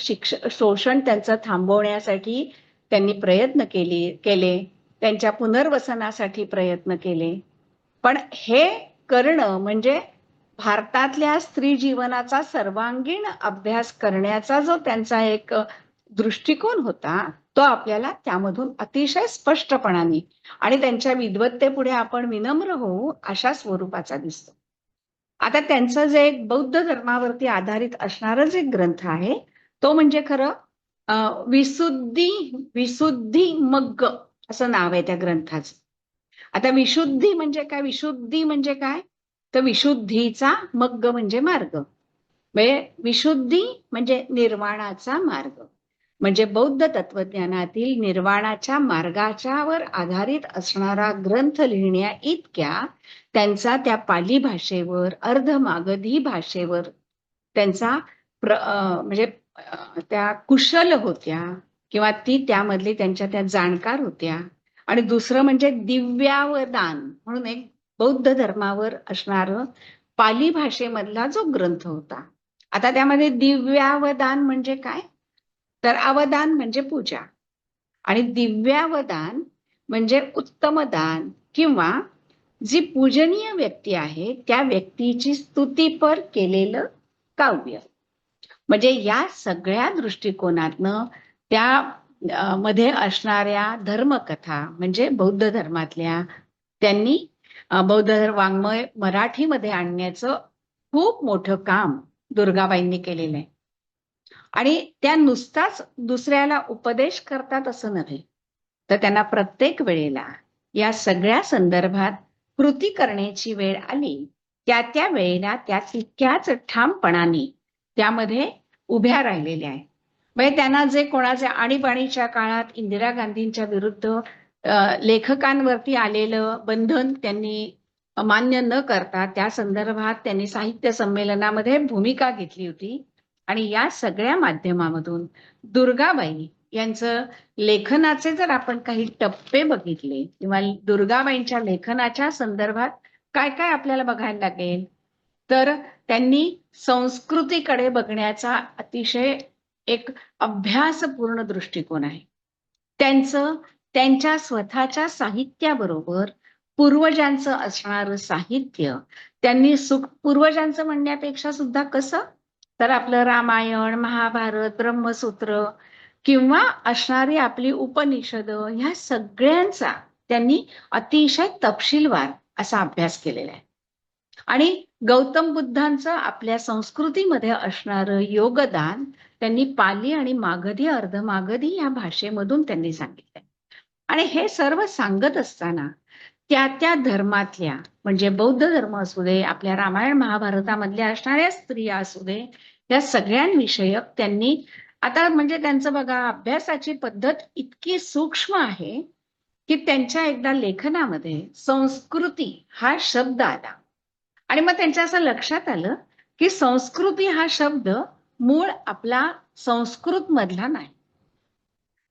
शोषण त्यांचं थांबवण्यासाठी त्यांनी प्रयत्न केले, त्यांच्या पुनर्वसनासाठी प्रयत्न केले. पण हे करणं म्हणजे भारतातल्या स्त्री जीवनाचा सर्वांगीण अभ्यास करण्याचा जो त्यांचा एक दृष्टिकोन होता तो आपल्याला त्यामधून अतिशय स्पष्टपणाने आणि त्यांच्या विद्वत्तेपुढे आपण विनम्र होऊ अशा स्वरूपाचा दिसतो. आता त्यांचं जे एक बौद्ध धर्मावरती आधारित असणारं जे ग्रंथ आहे तो म्हणजे खरं विशुद्धी मग्ग असं नाव आहे त्या ग्रंथाचं. आता विशुद्धी म्हणजे काय, विशुद्धी म्हणजे काय, तर विशुद्धीचा मग्ग म्हणजे मार्ग, म्हणजे विशुद्धी म्हणजे निर्वाणाचा मार्ग, म्हणजे बौद्ध तत्वज्ञानातील निर्वाणाच्या मार्गाच्यावर आधारित असणारा ग्रंथ लिहिण्या इतक्या त्यांचा त्या पाली भाषेवर अर्धमागधी भाषेवर त्यांचा म्हणजे त्या कुशल होत्या किंवा ती त्यामधली त्यांच्या त्या जाणकार होत्या. आणि दुसरं म्हणजे दिव्यावदान म्हणून एक बौद्ध धर्मावर असणारं पाली भाषेमधला जो ग्रंथ होता. आता त्यामध्ये दिव्यावदान म्हणजे काय, तर अवदान म्हणजे पूजा आणि दिव्यावदान म्हणजे उत्तम दान किंवा जी पूजनीय व्यक्ती आहे त्या व्यक्तीची स्तुतीपर केलेलं काव्य. म्हणजे या सगळ्या दृष्टिकोनातनं त्या मध्ये असणाऱ्या धर्मकथा म्हणजे बौद्ध धर्मातल्या त्यांनी बौद्ध वाङ्मय मराठीमध्ये आणण्याचं खूप मोठं काम दुर्गाबाईंनी केलेलं आहे. आणि त्या नुसताच दुसऱ्याला उपदेश करतात असं नव्हे, तर त्यांना प्रत्येक वेळेला या सगळ्या संदर्भात कृती करण्याची वेळ आली त्या वेळेला त्या तितक्याच ठामपणाने त्यामध्ये उभ्या राहिलेल्या आहे. म्हणजे त्यांना जे कोणाचे आणीबाणीच्या काळात इंदिरा गांधींच्या विरुद्ध लेखकांवरती आलेलं बंधन त्यांनी मान्य न करता त्या संदर्भात त्यांनी साहित्य संमेलनामध्ये भूमिका घेतली होती. आणि या सगळ्या माध्यमामधून दुर्गाबाई यांचं लेखनाचे जर आपण काही टप्पे बघितले किंवा दुर्गाबाईंच्या लेखनाच्या संदर्भात काय काय आपल्याला बघायला लागेल, तर त्यांनी संस्कृतीकडे बघण्याचा अतिशय एक अभ्यासपूर्ण दृष्टिकोन आहे. त्यांच्या स्वतःच्या साहित्याबरोबर पूर्वजांचं असणारं साहित्य त्यांनी पूर्वजांचं म्हणण्यापेक्षा सुद्धा कसं, तर आपलं रामायण, महाभारत, ब्रह्मसूत्र किंवा असणारी आपली उपनिषद ह्या सगळ्यांचा त्यांनी अतिशय तपशीलवार असा अभ्यास केलेला आहे. आणि गौतम बुद्धांचं आपल्या संस्कृतीमध्ये असणारं योगदान त्यांनी पाली आणि मागधी अर्धमागधी या भाषेमधून त्यांनी सांगितलंय. आणि हे सर्व सांगत असताना त्या धर्मातल्या म्हणजे बौद्ध धर्म असू दे, आपल्या रामायण महाभारतामधल्या असणाऱ्या स्त्रिया असू दे, या सगळ्यांविषयक त्यांनी आता म्हणजे त्यांचं बघा अभ्यासाची पद्धत इतकी सूक्ष्म आहे की त्यांच्या एकदा लेखनामध्ये संस्कृती हा शब्द आला आणि मग त्यांच्या असं लक्षात आलं की संस्कृती हा शब्द मूळ आपला संस्कृत मधला नाही.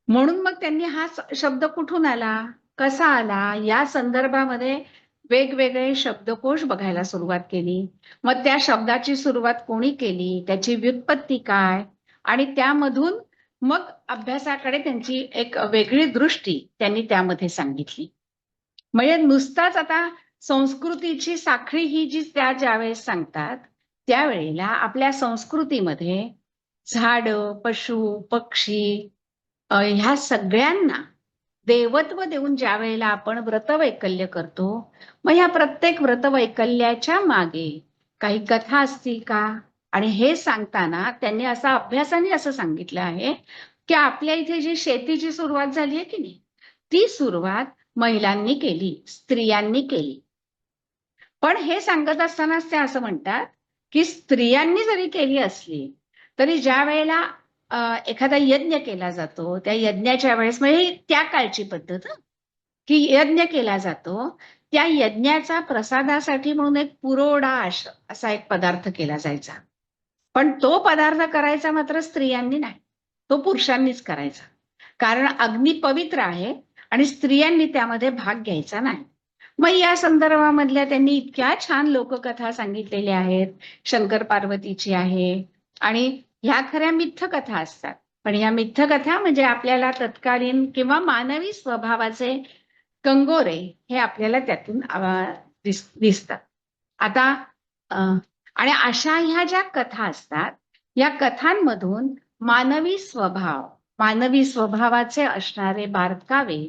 म्हणून मग त्यांनी हा शब्द कुठून आला, कसा आला या संदर्भामध्ये वेगवेगळे शब्दकोश बघायला सुरुवात केली. मग त्या शब्दाची सुरुवात कोणी केली, त्याची व्युत्पत्ती काय, आणि त्यामधून मग अभ्यासाकडे त्यांची एक वेगळी दृष्टी त्यांनी त्यामध्ये सांगितली. म्हणजे नुसताच आता संस्कृतीची साखळी ही जी त्या ज्यावेळेस सांगतात त्यावेळेला आपल्या संस्कृतीमध्ये झाड, पशु, पक्षी ह्या सगळ्यांना देवत्व देऊन ज्या वेळेला आपण व्रतवैकल्य करतो, मग ह्या प्रत्येक व्रतवैकल्याच्या मागे काही कथा असतील का? आणि हे सांगताना त्यांनी असं अभ्यासाने असं सांगितलं आहे की आपल्या इथे जी शेतीची सुरुवात झाली आहे की नाही, ती सुरुवात महिलांनी केली, स्त्रियांनी केली. पण हे सांगत असतानाच ते असं म्हणतात की स्त्रियांनी जरी केली असली तरी ज्या वेळेला एखादा यज्ञ केला जातो, त्या यज्ञाच्या वेळेस, म्हणजे त्या काळची पद्धत की यज्ञ केला जातो, त्या यज्ञाचा प्रसादासाठी म्हणून एक पुरोडा असा एक पदार्थ केला जायचा. पण तो पदार्थ करायचा मात्र स्त्रियांनी नाही, तो पुरुषांनीच करायचा. कारण अग्नी पवित्र आहे आणि स्त्रियांनी त्यामध्ये भाग घ्यायचा नाही. मग या संदर्भामधल्या त्यांनी इतक्या छान लोककथा सांगितलेल्या आहेत. शंकर पार्वतीची आहे, आणि ह्या खऱ्या मिथ्यकथा असतात. पण ह्या मिथ्यकथा म्हणजे आपल्याला तत्कालीन किंवा मानवी स्वभावाचे कंगोरे हे आपल्याला त्यातून दिसतात. आता आणि अशा ह्या ज्या कथा असतात, या कथांमधून मानवी स्वभावाचे असणारे बारकावे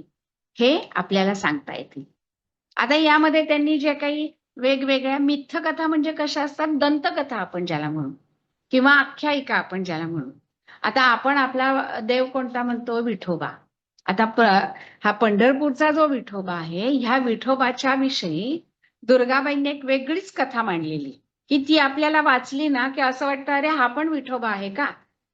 हे आपल्याला सांगता येतील. आता यामध्ये त्यांनी जे काही वेगवेगळ्या मिथ्यकथा म्हणजे कशा असतात, दंतकथा आपण ज्याला म्हणू, किंवा आख्यायिका आपण ज्याला म्हणू. आता आपण आपला देव कोणता म्हणतो? विठोबा. आता हा पंढरपूरचा जो विठोबा आहे, ह्या विठोबाच्या विषयी दुर्गाबाईंनी एक वेगळीच कथा मांडलेली की ती आपल्याला वाचली ना की असं वाटतं अरे हा पण विठोबा आहे का?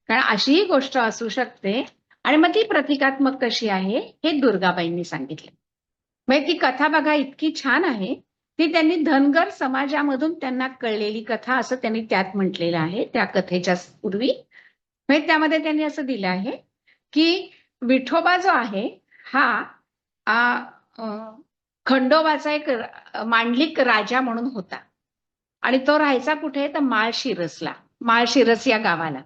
कारण अशीही गोष्ट असू शकते. आणि मग ती प्रतिकात्मक कशी आहे हे दुर्गाबाईंनी सांगितले. म्हणजे ती कथा बघा इतकी छान आहे, ती त्यांनी धनगर समाजामधून त्यांना कळलेली कथा असं त्यांनी त्यात म्हटलेलं आहे. त्या कथेच्या पूर्वी म्हणजे त्यामध्ये त्यांनी असं दिलं आहे की विठोबा जो आहे हा खंडोबाचा एक मांडलिक राजा म्हणून होता, आणि तो राहायचा कुठे? तर माळशिरस या गावाला.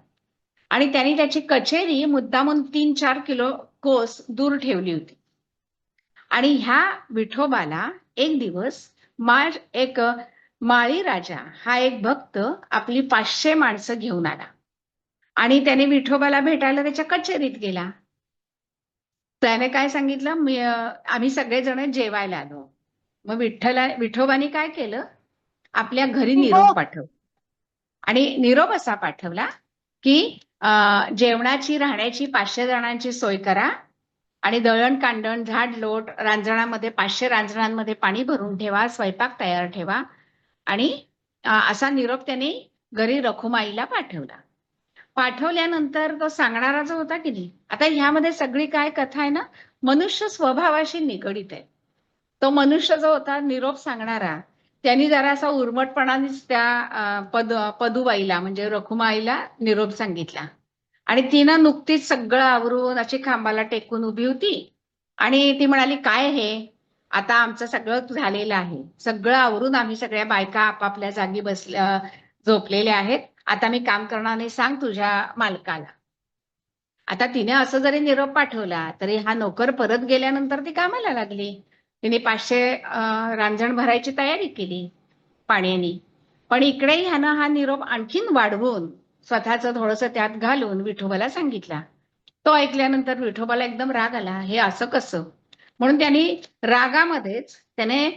आणि त्यांनी त्याची कचेरी मुद्दामून 3-4 किलो कोस दूर ठेवली होती. आणि ह्या विठोबाला एक दिवस एक माळी राजा हा एक भक्त आपली 500 माणसं घेऊन आला, आणि त्याने विठोबाला भेटायला त्याच्या कचेरीत गेला. त्याने काय सांगितलं, आम्ही सगळेजण जेवायला आलो. मग विठोबाने काय केलं, आपल्या घरी निरोप पाठवला. आणि निरोप असा पाठवला की जेवणाची, राहण्याची 500 जणांची सोय करा, आणि दळण कांडण, झाड लोट, रांजणामध्ये 500 रांजणांमध्ये पाणी भरून ठेवा, स्वयंपाक तयार ठेवा. आणि असा निरोप त्यांनी घरी रखुमाईला पाठवल्यानंतर तो सांगणारा जो होता की नाही, आता ह्यामध्ये सगळी काय कथा आहे ना, मनुष्य स्वभावाशी निगडीत आहे. तो मनुष्य जो होता निरोप सांगणारा, त्यांनी जरासा उर्मटपणानेच त्या पदूबाईला म्हणजे रखुमाईला निरोप सांगितला. आणि तिनं नुकतीच सगळं आवरून अशी खांबाला टेकून उभी होती, आणि ती म्हणाली, काय हे, आता आमचं सगळं झालेलं आहे, सगळं आवरून आम्ही सगळ्या बायका आपापल्या जागी झोपलेल्या आहेत, आता मी काम करणार नाही, सांग तुझ्या मालकाला. आता तिने असं जरी निरोप पाठवला तरी हा नोकर परत गेल्यानंतर ती कामाला लागली. तिने 500 रांजण भरायची तयारी केली पाण्याने. पण इकडे ह्यानं हा निरोप आणखीन वाढवून स्वतःचं थोडंसं त्यात घालून विठोबाला सांगितला. तो ऐकल्यानंतर विठोबाला एकदम राग आला, हे असं कसं? म्हणून त्यांनी रागामध्येच त्याने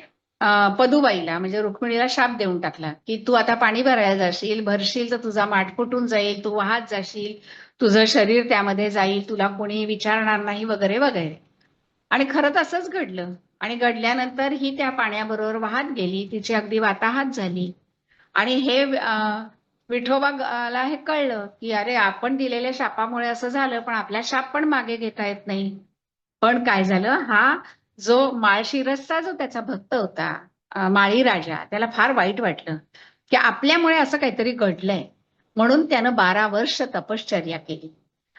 पदूबाईला म्हणजे रुक्मिणीला शाप देऊन टाकला की तू आता पाणी भरायला जाशील, भरशील तर तुझा माठ फुटून जाईल, तू वाहत जाशील, तुझं शरीर त्यामध्ये जाईल, तुला कोणी विचारणार नाही, वगैरे वगैरे. आणि खरं तसंच घडलं. आणि घडल्यानंतर ही त्या पाण्याबरोबर वाहत गेली, तिची अगदी वाताहात झाली. आणि हे विठोबाला हे कळलं की अरे आपण दिलेल्या शापामुळे असं झालं, पण आपला शाप पण मागे घेता येत नाही. पण काय झालं, हा जो माळशिरसचा जो त्याचा भक्त होता माळी राजा, त्याला फार वाईट वाटलं की आपल्यामुळे असं काहीतरी घडलंय. म्हणून त्यानं 12 वर्ष तपश्चर्या केली,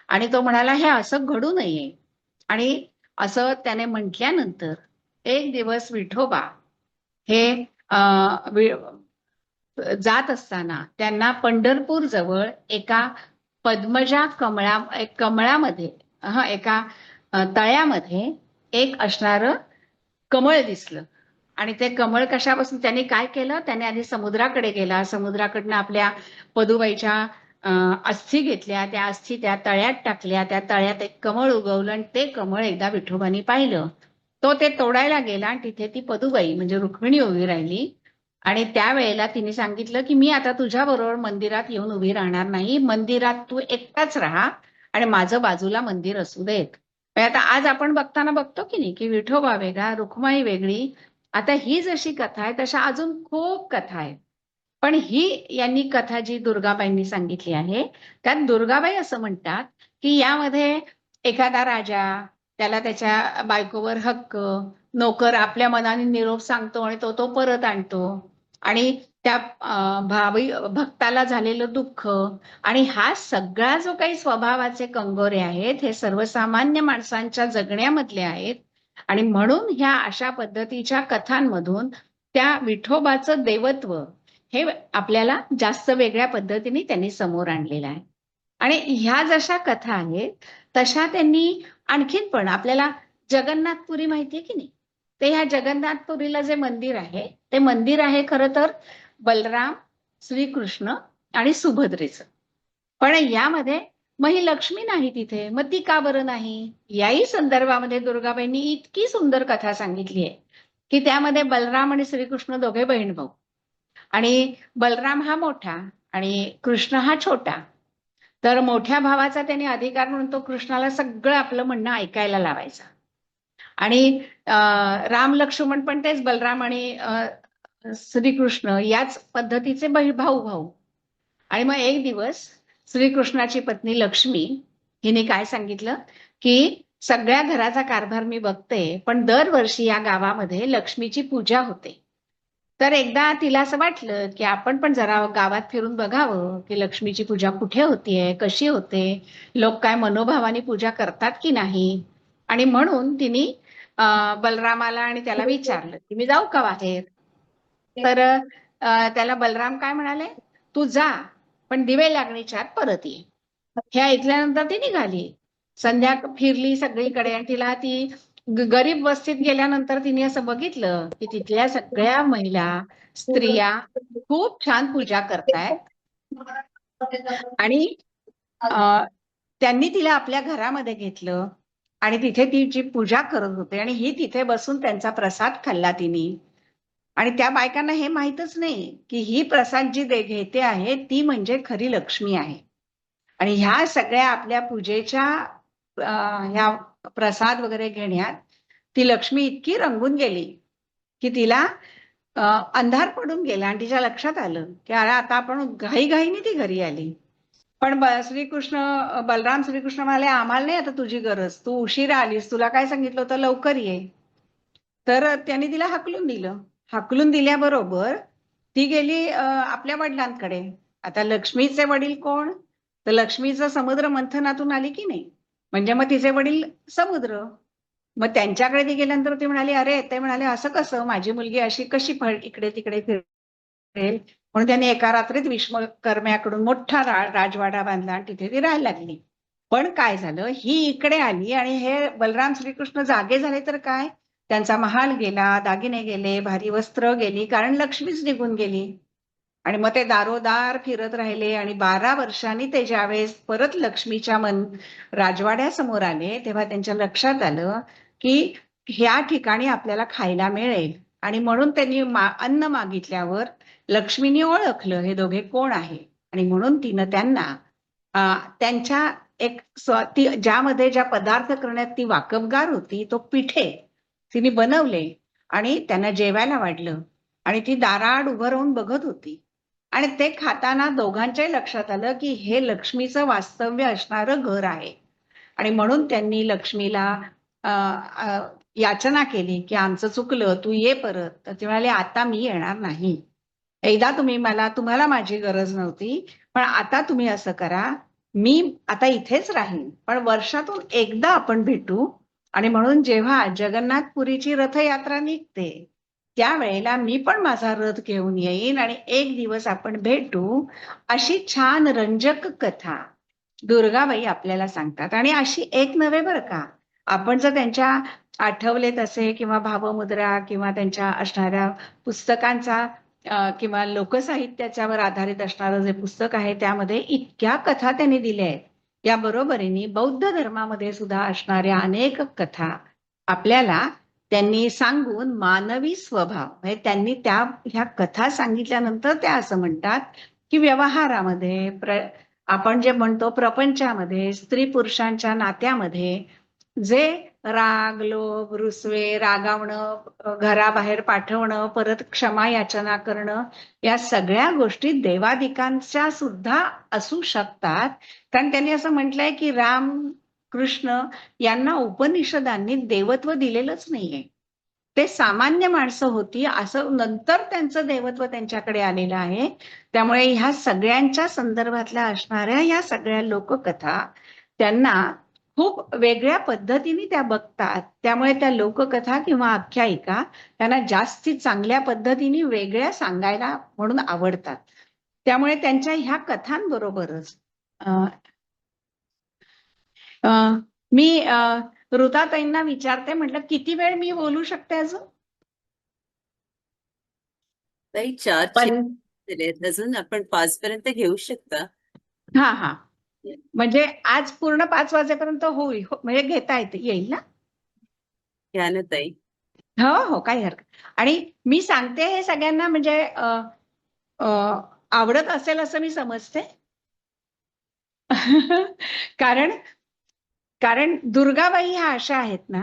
आणि तो म्हणाला हे असं घडू नये. आणि असं त्याने म्हटल्यानंतर एक दिवस विठोबा हे जात असताना त्यांना पंढरपूर जवळ एका पद्मजा कमळामध्ये एका तळ्यामध्ये एक असणारं कमळ दिसलं. आणि ते कमळ कशापासून, त्यांनी काय केलं, त्याने आधी समुद्राकडे गेला, समुद्राकडनं आपल्या पदुबाईच्या अस्थी घेतल्या, त्या अस्थी त्या तळ्यात टाकल्या, त्या तळ्यात एक कमळ उगवलं आणि ते कमळ एकदा विठोबानी पाहिलं. तो ते तोडायला गेला आणि तिथे ती पदुबाई म्हणजे रुक्मिणी उभी राहिली. आणि त्यावेळेला तिने सांगितलं की मी आता तुझ्या बरोबर मंदिरात येऊन उभी राहणार नाही, मंदिरात तू एकटाच राहा आणि माझं बाजूला मंदिर असू देत. आता आज आपण बघताना बघतो की नाही की विठोबा वेगळा, रुक्माई वेगळी. आता ही जशी कथा आहे तशा अजून खूप कथा आहेत. पण ही यांनी कथा जी दुर्गाबाईंनी सांगितली आहे त्यात दुर्गाबाई असं म्हणतात की यामध्ये एखादा राजा, त्याला त्याच्या बायकोवर हक्क, नोकर आपल्या मनाने निरोप सांगतो आणि तो परत आणतो, आणि त्या भावी भक्ताला झालेलं दुःख, आणि हा सगळा जो काही स्वभावाचे कंगोरे आहेत हे सर्वसामान्य माणसांच्या जगण्यामधले आहेत. आणि म्हणून ह्या अशा पद्धतीच्या कथांमधून त्या विठोबाचं देवत्व हे आपल्याला जास्त वेगळ्या पद्धतीने त्यांनी समोर आणलेलं आहे. आणि ह्या जशा कथा आहेत तशा त्यांनी आणखीन पण आपल्याला जगन्नाथपुरी माहितीये की नाही, ते ह्या जगन्नाथपुरीला जे मंदिर आहे ते मंदिर आहे खरं तर बलराम, श्रीकृष्ण आणि सुभद्रेचं. पण यामध्ये मग ही लक्ष्मी नाही तिथे, मग ती का बरं नाही, याही संदर्भामध्ये दुर्गाबाईंनी इतकी सुंदर कथा सांगितली आहे की त्यामध्ये बलराम आणि श्रीकृष्ण दोघे बहीण भाऊ, आणि बलराम हा मोठा आणि कृष्ण हा छोटा. तर मोठ्या भावाचा त्याने अधिकार म्हणून तो कृष्णाला सगळं आपलं म्हणणं ऐकायला लावायचा. आणि राम लक्ष्मण पण तेच, बलराम आणि श्रीकृष्ण याच पद्धतीचे भाऊ भाऊ. आणि मग एक दिवस श्रीकृष्णाची पत्नी लक्ष्मी हिने काय सांगितलं की सगळ्या घराचा कारभार मी बघते, पण दरवर्षी या गावामध्ये लक्ष्मीची पूजा होते. तर एकदा तिला असं वाटलं की आपण पण जरा गावात फिरून बघावं की लक्ष्मीची पूजा कुठे होतीये, कशी होते, लोक काय मनोभावाने पूजा करतात की नाही. आणि म्हणून तिने बलरामाला आणि त्याला विचारलं की मी जाऊ का बाहेर. तर त्याला बलराम काय म्हणाले, तू जा पण दिवे लागणीच्या आत परत ये. हे ऐकल्यानंतर ती निघाली, संध्या फिरली सगळीकडे, आणि तिला ती गरीब वस्तीत गेल्यानंतर तिने असं बघितलं की तिथल्या सगळ्या महिला, स्त्रिया खूप छान पूजा करतायत. आणि त्यांनी तिला आपल्या घरामध्ये घेतलं आणि तिथे ती जी पूजा करत होते आणि ही तिथे बसून त्यांचा प्रसाद खाल्ला तिने. आणि त्या बायकांना हे माहीतच नाही की ही प्रसाद जी घेते आहे ती म्हणजे खरी लक्ष्मी आहे. आणि ह्या सगळ्या आपल्या पूजेच्या ह्या प्रसाद वगैरे घेण्यात ती लक्ष्मी इतकी रंगून गेली की तिला अंधार पडून गेला आणि तिच्या लक्षात आलं की अरे आता आपण घाईघाईने ती घरी आली. पण बलराम श्रीकृष्ण म्हणाले आम्हाला नाही आता तुझी गरज, तू उशिरा आलीस, तुला काय सांगितलं होतं लवकर ये. तर त्यांनी तिला हाकलून दिलं. हाकलून दिल्याबरोबर ती गेली आपल्या वडिलांकडे. आता लक्ष्मीचे वडील कोण, तर लक्ष्मीचं समुद्र मंथनातून आली की नाही, म्हणजे मग तिचे वडील समुद्र. मग त्यांच्याकडे ती गेल्यानंतर ती म्हणाली अरे, ते म्हणाले असं कसं, माझी मुलगी अशी कशी इकडे तिकडे फिरेल. म्हणून त्यांनी एका रात्रीत विश्वकर्म्याकडून मोठा राजवाडा बांधला आणि तिथे ती राहायला लागली. पण काय झालं, ही इकडे आली आणि हे बलराम श्रीकृष्ण जागे झाले तर काय, त्यांचा महाल गेला, दागिने गेले, भारी वस्त्र गेली, कारण लक्ष्मीच निघून गेली. आणि मग ते दारोदार फिरत राहिले आणि 12 वर्षांनी ते ज्यावेळेस परत लक्ष्मीच्या राजवाड्यासमोर आले तेव्हा त्यांच्या लक्षात आलं की ह्या ठिकाणी आपल्याला खायला मिळेल. आणि म्हणून त्यांनी अन्न मागितल्यावर लक्ष्मीने ओळखलं हे दोघे कोण आहे, आणि म्हणून तिनं त्यांना त्यांच्या एक ज्यामध्ये ज्या पदार्थ करण्यात ती वाकबगार होती तो पिठे तिने बनवले आणि त्यांना जेवायला वाढलं. आणि ती दाराआड उभं राहून बघत होती आणि ते खाताना दोघांच्याही लक्षात आलं की हे लक्ष्मीचं वास्तव्य असणारं घर आहे. आणि म्हणून त्यांनी लक्ष्मीला याचना केली की आमचं चुकलं, तू ये परत. तर ती म्हणाली आता मी येणार नाही, एकदा तुम्हाला माझी गरज नव्हती, पण आता तुम्ही असं करा, मी आता इथेच राहीन पण वर्षातून एकदा आपण भेटू आणि म्हणून जेव्हा जगन्नाथपुरीची रथयात्रा निघते त्यावेळेला मी पण माझा रथ घेऊन येईन आणि एक दिवस आपण भेटू, अशी छान रंजक कथा दुर्गाबाई आपल्याला सांगतात. आणि अशी एक नव्हे बरं का, आपण जर त्यांच्या आठवले तसे किंवा भावमुद्रा किंवा त्यांच्या असणाऱ्या पुस्तकांचा किंवा लोकसाहित्याच्यावर आधारित असणारं जे पुस्तक आहे त्यामध्ये इतक्या कथा त्यांनी दिल्या आहेत. या बरोबरीने बौद्ध धर्मामध्ये सुद्धा असणाऱ्या अनेक कथा आपल्याला त्यांनी सांगून मानवी स्वभाव म्हणजे त्यांनी ह्या कथा सांगितल्यानंतर त्या असं म्हणतात की व्यवहारामध्ये आपण जे म्हणतो प्रपंचामध्ये स्त्री पुरुषांच्या नात्यामध्ये जे राग, लोभ, रुसवे, रागावणं, घराबाहेर पाठवणं, परत क्षमा याचना करणं, या सगळ्या गोष्टी देवादिकांच्या सुद्धा असू शकतात. कारण त्यांनी असं म्हटलंय की राम कृष्ण यांना उपनिषदांनी देवत्व दिलेलंच नाहीये. ते सामान्य माणसं होती, असं नंतर त्यांचं देवत्व त्यांच्याकडे आलेलं आहे. त्यामुळे ह्या सगळ्यांच्या संदर्भातल्या असणाऱ्या या सगळ्या लोककथा त्यांना खूप वेगळ्या पद्धतीने त्या बघतात. त्यामुळे त्या लोककथा किंवा आख्यायिका त्यांना जास्ती चांगल्या पद्धतीने वेगळ्या सांगायला म्हणून आवडतात. त्यामुळे त्यांच्या ह्या कथांबरोबरच मी ऋताताईंना विचारते, म्हटलं किती वेळ मी बोलू शकते अजून? ताई 4 दिलेत, अजून आपण 5 पर्यंत घेऊ शकता. हा, म्हणजे आज पूर्ण 5 वाजेपर्यंत होईल, म्हणजे घेता येईल ना? घ्या ना ताई. हो हो, काही हरकत. आणि मी सांगते हे सगळ्यांना म्हणजे आवडत असेल असं मी समजते. कारण दुर्गाबाई ह्या अशा आहेत ना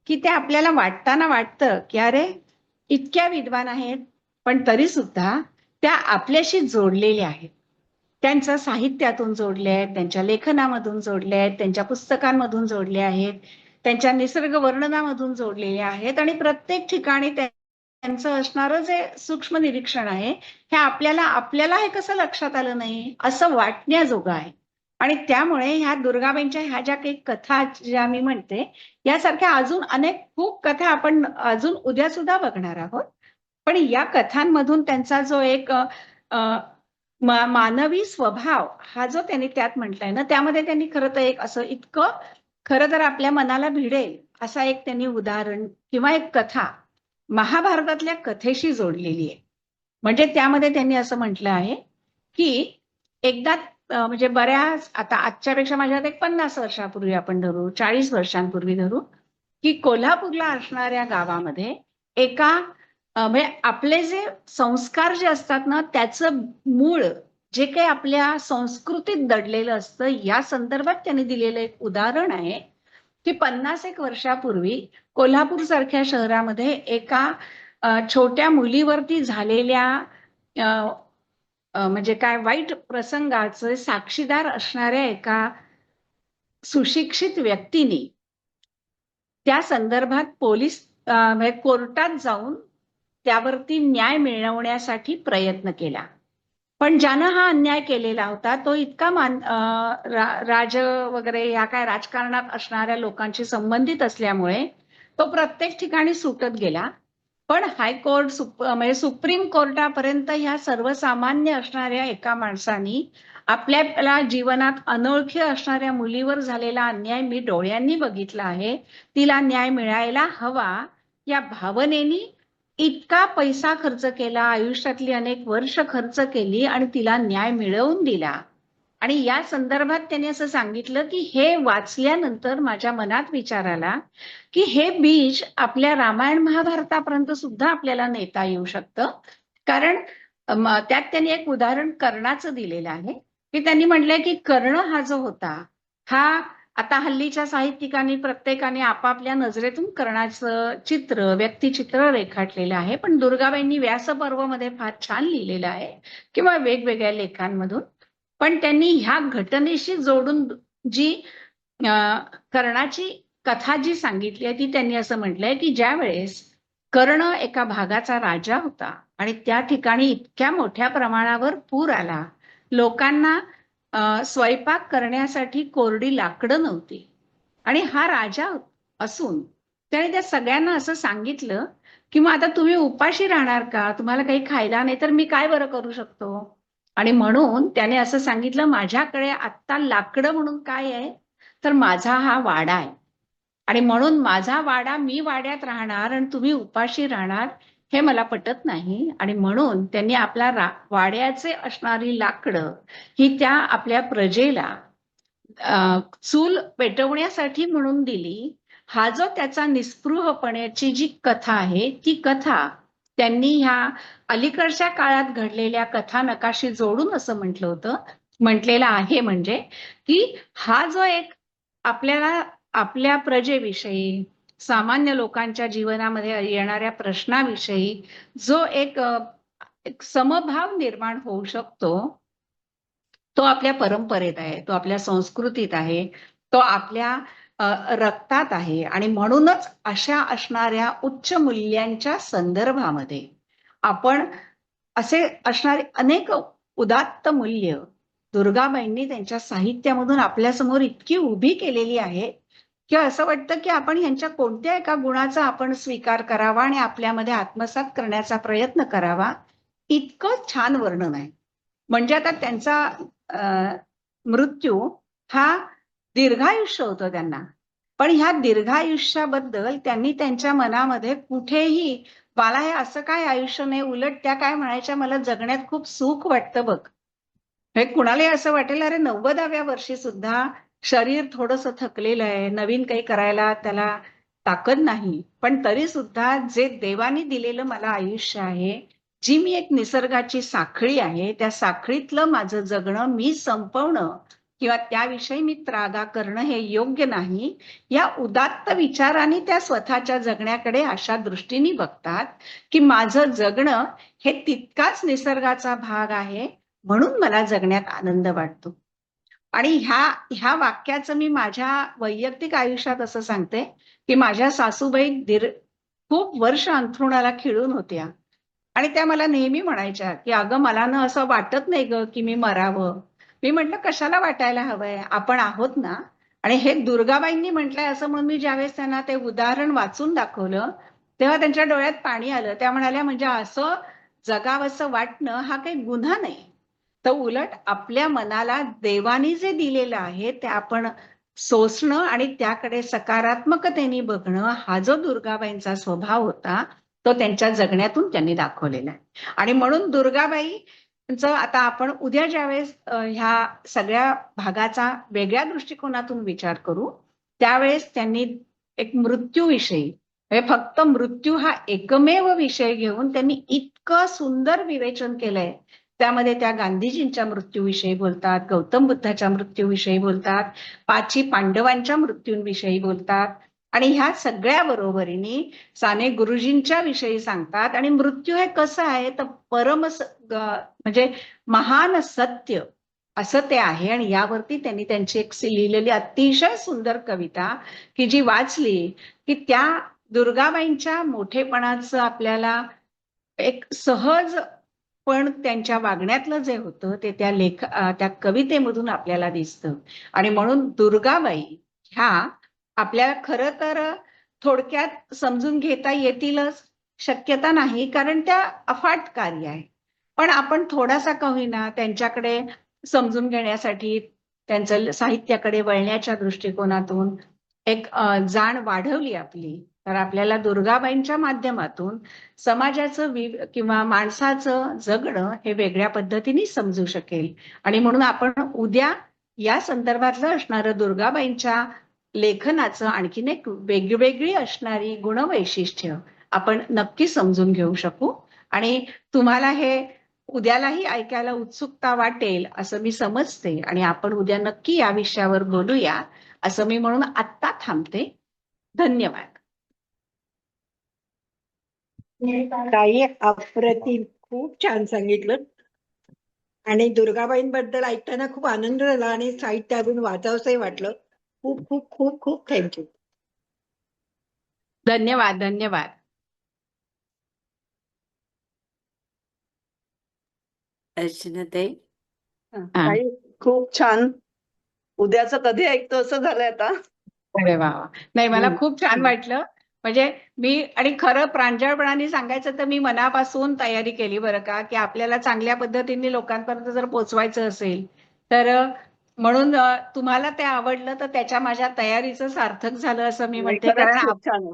की ते आपल्याला वाटताना वाटतं की अरे इतक्या विद्वान आहेत, पण तरी सुद्धा त्या आपल्याशी जोडलेल्या आहेत. त्यांचं साहित्यातून जोडले आहेत, त्यांच्या लेखनामधून जोडले आहेत, त्यांच्या पुस्तकांमधून जोडले आहेत, त्यांच्या निसर्ग वर्णनामधून जोडलेले आहेत. आणि प्रत्येक ठिकाणी त्यांचं असणारं जे सूक्ष्म निरीक्षण आहे हे आपल्याला हे कसं लक्षात आलं नाही असं वाटण्याजोगं आहे. आणि त्यामुळे ह्या दुर्गाबाईंच्या ह्या ज्या काही कथा ज्या मी म्हणते यासारख्या अजून अनेक खूप कथा आपण अजून उद्या सुद्धा बघणार आहोत. पण या कथांमधून त्यांचा जो एक मानवी स्वभाव हा जो त्यांनी त्यात म्हटलाय ना, त्यामध्ये त्यांनी खरं तर एक असं इतकं खरं तर आपल्या मनाला भिडेल असा एक त्यांनी उदाहरण किंवा एक कथा महाभारतातल्या कथेशी जोडलेली आहे. म्हणजे त्यामध्ये त्यांनी असं म्हटलं आहे की एकदा म्हणजे बऱ्याच आता आजच्यापेक्षा माझ्यात एक 50 वर्षापूर्वी आपण धरू, 40 वर्षांपूर्वी धरू, की कोल्हापूरला असणाऱ्या गावामध्ये एका म्हणजे आपले जे संस्कार जे असतात ना त्याचं मूळ जे काही आपल्या संस्कृतीत दडलेलं असतं या संदर्भात त्यांनी दिलेलं एक उदाहरण आहे की 50 वर्षापूर्वी कोल्हापूर सारख्या शहरामध्ये एका छोट्या मुलीवरती झालेल्या म्हणजे काय वाईट प्रसंगाचे साक्षीदार असणाऱ्या एका सुशिक्षित व्यक्तीने त्या संदर्भात पोलीस म्हणजे कोर्टात जाऊन त्यावरती न्याय मिळवण्यासाठी प्रयत्न केला. पण ज्यानं हा अन्याय केलेला होता तो इतका राज वगैरे या काय राजकारणात असणाऱ्या लोकांशी संबंधित असल्यामुळे तो प्रत्येक ठिकाणी सुटत गेला. पण हायकोर्ट म्हणजे सुप्रीम कोर्टापर्यंत ह्या सर्वसामान्य असणाऱ्या एका माणसानी आपल्याला जीवनात अनोळखी असणाऱ्या मुलीवर झालेला अन्याय मी डोळ्यांनी बघितला आहे, तिला न्याय मिळायला हवा या भावनेनी इतका पैसा खर्च केला, आयुष्यातली अनेक वर्ष खर्च केली आणि तिला न्याय मिळवून दिला. आणि या संदर्भात त्यांनी असं सांगितलं की हे वाचल्यानंतर माझ्या मनात विचार आला की हे बीज आपल्या रामायण महाभारतापर्यंत सुद्धा आपल्याला नेता येऊ शकतं. कारण त्यात त्यांनी एक उदाहरण कर्णाचं दिलेलं आहे की त्यांनी म्हटलंय की कर्ण हा जो होता हा आता हल्लीच्या साहित्यिकांनी प्रत्येकाने आपापल्या नजरेतून कर्णाचं चित्र व्यक्तिचित्र रेखाटलेलं आहे. पण दुर्गाबाईंनी व्यासपर्वमध्ये फार छान लिहिलेलं आहे किंवा वेगवेगळ्या लेखांमधून. पण त्यांनी ह्या घटनेशी जोडून जी कर्णाची कथा जी सांगितली आहे ती त्यांनी असं म्हटलंय की ज्या वेळेस कर्ण एका भागाचा राजा होता आणि त्या ठिकाणी इतक्या मोठ्या प्रमाणावर पूर आला, लोकांना स्वयंपाक करण्यासाठी कोरडी लाकडं नव्हती आणि हा राजा असून त्याने त्या सगळ्यांना असं सांगितलं की मग आता तुम्ही उपाशी राहणार का, तुम्हाला काही खायला नाही तर मी काय बरं करू शकतो. आणि म्हणून त्याने असं सांगितलं, माझ्याकडे आत्ता लाकडं म्हणून काय आहे, तर माझा हा वाडा आहे. आणि म्हणून माझा वाडा, मी वाड्यात राहणार आणि तुम्ही उपाशी राहणार, हे मला पटत नाही. आणि म्हणून त्यांनी आपल्या वाड्याचे असणारी लाकडं ही त्या आपल्या प्रजेला चूल पेटवण्यासाठी म्हणून दिली. हा जो त्याचा निस्पृहपणाची जी कथा आहे, ती कथा त्यांनी ह्या अलीकडच्या काळात घडलेल्या कथानकाशी जोडून असं म्हटलेलं आहे. म्हणजे की हा जो एक आपल्याला आपल्या प्रजेविषयी, सामान्य लोकांच्या जीवनामध्ये येणाऱ्या प्रश्नाविषयी जो एक समभाव निर्माण होऊ शकतो, तो आपल्या परंपरेत आहे, तो आपल्या संस्कृतीत आहे, तो आपल्या रक्तात आहे. आणि म्हणूनच अशा असणाऱ्या उच्च मूल्यांच्या संदर्भामध्ये आपण असे असणारे अनेक उदात्त मूल्य दुर्गाबाईंनी त्यांच्या साहित्यामधून आपल्यासमोर इतकी उभी केलेली आहे की असं वाटतं की आपण ह्यांच्या कोणत्या एका गुणाचा आपण स्वीकार करावा आणि आपल्यामध्ये आत्मसात करण्याचा प्रयत्न करावा. इतकं छान वर्णन आहे. म्हणजे आता त्यांचा मृत्यू हा दीर्घायुष्य होतं त्यांना, पण ह्या दीर्घायुष्याबद्दल त्यांनी त्यांच्या मनामध्ये कुठेही मला हे असं काय आयुष्य नाही, उलट त्या काय म्हणायच्या, मला जगण्यात खूप सुख वाटतं बघ. हे कुणालाही असं वाटेल, अरे 90व्या वर्षी सुद्धा शरीर थोडंसं थकलेलं आहे, नवीन काही करायला त्याला ताकद नाही, पण तरी सुद्धा जे देवानी दिलेलं मला आयुष्य आहे, जी मी एक निसर्गाची साखळी आहे, त्या साखळीतलं माझं जगणं मी संपवणं किंवा त्याविषयी मी त्रागा करणं हे योग्य नाही. या उदात्त विचाराने त्या स्वतःच्या जगण्याकडे अशा दृष्टीने बघतात की माझं जगणं हे तितकाच निसर्गाचा भाग आहे, म्हणून मला जगण्यात आनंद वाटतो. आणि ह्या वाक्याचं मी माझ्या वैयक्तिक आयुष्यात असं सांगते की माझ्या सासूबाई खूप वर्ष अंथरुणाला खिळून होत्या आणि त्या मला नेहमी म्हणायच्या की अगं मला ना असं वाटत नाही ग की मी मरावं. मी म्हटलं कशाला वाटायला हवंय, आपण आहोत ना. आणि हे दुर्गाबाईंनी म्हटलंय असं म्हणून मी ज्यावेळेस त्यांना ते उदाहरण वाचून दाखवलं तेव्हा त्यांच्या डोळ्यात पाणी आलं. त्या म्हणाल्या म्हणजे असं जगावंसं वाटणं हा काही गुन्हा नाही, तर उलट आपल्या मनाला देवानी जे दिलेलं आहे ते आपण सोसणं आणि त्याकडे सकारात्मकतेने बघणं, हा जो दुर्गाबाईंचा स्वभाव होता तो त्यांच्या जगण्यातून त्यांनी दाखवलेला आहे. आणि म्हणून दुर्गाबाईंचं आता आपण उद्या ज्यावेळेस ह्या सगळ्या भागाचा वेगळ्या दृष्टिकोनातून विचार करू, त्यावेळेस त्यांनी एक मृत्यूविषयी, म्हणजे फक्त मृत्यू हा एकमेव विषय घेऊन त्यांनी इतकं सुंदर विवेचन केलंय. त्यामध्ये त्या गांधीजींच्या मृत्यूविषयी बोलतात, गौतम बुद्धाच्या मृत्यूविषयी बोलतात, 5 पांडवांच्या मृत्यूंविषयी बोलतात आणि ह्या सगळ्या बरोबरीने साने गुरुजींच्या विषयी सांगतात. आणि मृत्यू हे कसं आहे तर म्हणजे महान सत्य असं ते आहे. आणि यावरती त्यांनी त्यांची एक लिहिलेली अतिशय सुंदर कविता की जी वाचली की त्या दुर्गाबाईंच्या मोठेपणाचं आपल्याला एक सहज पण त्यांच्या वागण्यातलं जे होतं ते त्या कवितेमधून आपल्याला दिसतं. आणि म्हणून दुर्गाबाई ह्या आपल्याला खरं तर थोडक्यात समजून घेता येतीलच शक्यता नाही, कारण त्या अफाट कार्य आहे. पण आपण थोडासा का होईना त्यांच्याकडे समजून घेण्यासाठी त्यांचं साहित्याकडे वळण्याच्या दृष्टिकोनातून एक जाण वाढवली आपली, तर आपल्याला दुर्गाबाईंच्या माध्यमातून समाजाचं किंवा माणसाचं जगणं हे वेगळ्या पद्धतीने समजू शकेल. आणि म्हणून आपण उद्या या संदर्भातलं असणारं दुर्गाबाईंच्या लेखनाचं आणखीन एक वेगवेगळी असणारी गुणवैशिष्ट्य आपण नक्की समजून घेऊ शकू. आणि तुम्हाला हे उद्यालाही ऐकायला उत्सुकता वाटेल असं मी समजते आणि आपण उद्या नक्की या विषयावर बोलूया असं मी म्हणून आत्ता थांबते. धन्यवाद. काही अप्रतिम, खूप छान सांगितलं. आणि दुर्गाबाईंबद्दल ऐकताना खूप आनंद झाला आणि साहित्य अजून वाचावंसंही वाटलं. खूप खूप खूप खूप थँक्यू. धन्यवाद. धन्यवाद. अर्चनाताई, ताई खूप छान. उद्याचं कधी ऐकतो असं झालंय आता. अरे वा वा. नाही मला हम्म. खूप छान वाटलं. म्हणजे मी आणि खरं प्रांजळपणाने सांगायचं तर मी मनापासून तयारी केली बरं का, की आपल्याला चांगल्या पद्धतीने लोकांपर्यंत जर पोहोचवायचं असेल तर म्हणून तुम्हाला ते आवडलं तर त्याच्या माझ्या तयारीचं सार्थक झालं असं मी नाही, म्हणते. खरंच खूप छान आहे.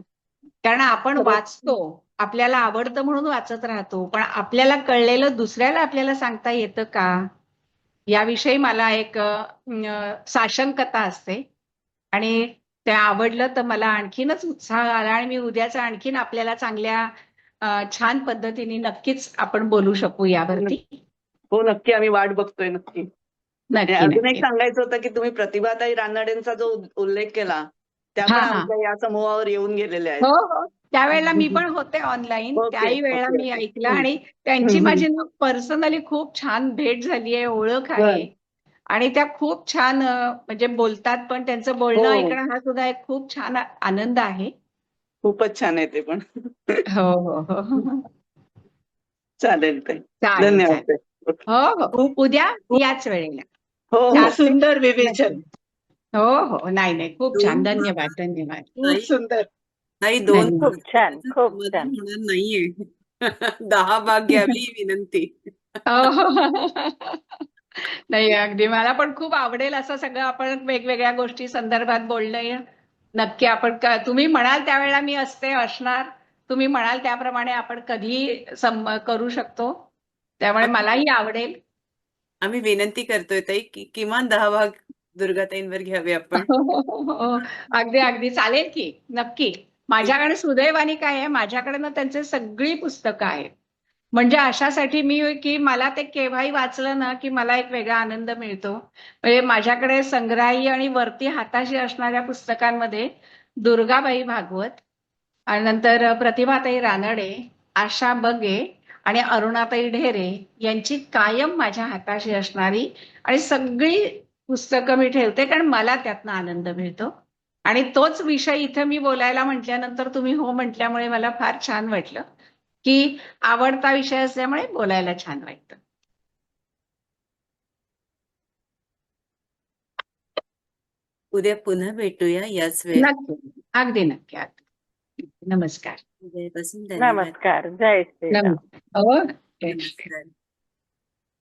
कारण आपण खरंच. वाचतो, आपल्याला आवडतं म्हणून वाचत राहतो, पण आपल्याला कळलेलं दुसऱ्याला आपल्याला सांगता येतं का, याविषयी मला एक साशंकता असते. आणि ते आवडलं तर मला आणखीनच उत्साह आला आणि मी उद्याच आणखीन आपल्याला चांगल्या छान पद्धतीने नक्कीच आपण बोलू शकू यावरती. हो, नक्की आम्ही वाट बघतोय नक्की. आणि नक्की अजून एक नक्की. सांगायचं होतं की तुम्ही प्रतिभाताई रानडेंचा जो उल्लेख केला, त्या हा पण हा. आमच्या या समूहावर येऊन गेलेल्या आहेत. हो हो, त्यावेळेला मी पण होते ऑनलाईन, ओके, त्याही वेळेला ओके, मी ओके. ऐकलं हम्म. आणि त्यांची हम्म, हम्म. माझी पर्सनली खूप छान भेट झाली आहे, ओळख आहे. बरं. आणि त्या खूप छान म्हणजे बोलतात पण त्यांचं बोलणं हो, ऐकणं हा सुद्धा एक खूप छान आनंद आहे. खूपच छान आहे ते पण. हो हो हो. चालेल ताई. चालेल धन्यवाद चालेल. ताई. ओके. हो हो, खूप उद्या खूप याच वेळेला. हो, हो. चालेल. सुंदर नक्की. विवेचन. हो हो, नाही नाही, खूप छान. दोन धन्यवाद धन्यवाद खूप सुंदर. नाही, 2 धन्यवाद. खूप छान, भागाचं खूप समाधान छान. होणार नाहीये. 10 भाग घ्यावी ही विनंती. हो. नाही अगदी मला पण खूप आवडेल असं सगळं आपण वेगवेगळ्या गोष्टी संदर्भात बोलणं. नक्की आपण तुम्ही म्हणाल त्यावेळेला मी असणार. तुम्ही म्हणाल त्याप्रमाणे आपण कधी करू शकतो. त्यामुळे मलाही आवडेल. आम्ही विनंती करतोय ताई, की किमान 10 भाग दुर्गाताईंवर घ्यावे आपण. हो, अगदी अगदी चालेल की नक्की. माझ्याकडे सुदैवाने काय आहे, माझ्याकडे ना त्यांचे सगळी पुस्तकं आहेत. म्हणजे अशासाठी मी की मला ते केव्हाही वाचलं ना की मला एक वेगळा आनंद मिळतो. म्हणजे माझ्याकडे संग्रही आणि वरती हाताशी असणाऱ्या पुस्तकांमध्ये दुर्गाबाई भागवत आणि नंतर प्रतिभाताई रानडे, आशा बगे आणि अरुणाताई ढेरे यांची कायम माझ्या हाताशी असणारी आणि सगळी पुस्तकं मी ठेवते कारण मला त्यातनं आनंद मिळतो. आणि तोच विषय इथे मी बोलायला म्हटल्यानंतर तुम्ही हो म्हटल्यामुळे मला फार छान वाटलं की आवडता विषय असल्यामुळे बोलायला छान वाटतं. उद्या पुन्हा भेटूया याच वेळेला. नक्की, अगदी नक्की अगदी. नमस्कार. उद्यापासून धन्यवाद. नमस्कार. जय श्रीराम. नमस्कार. हो, जय श्री नमस्कार.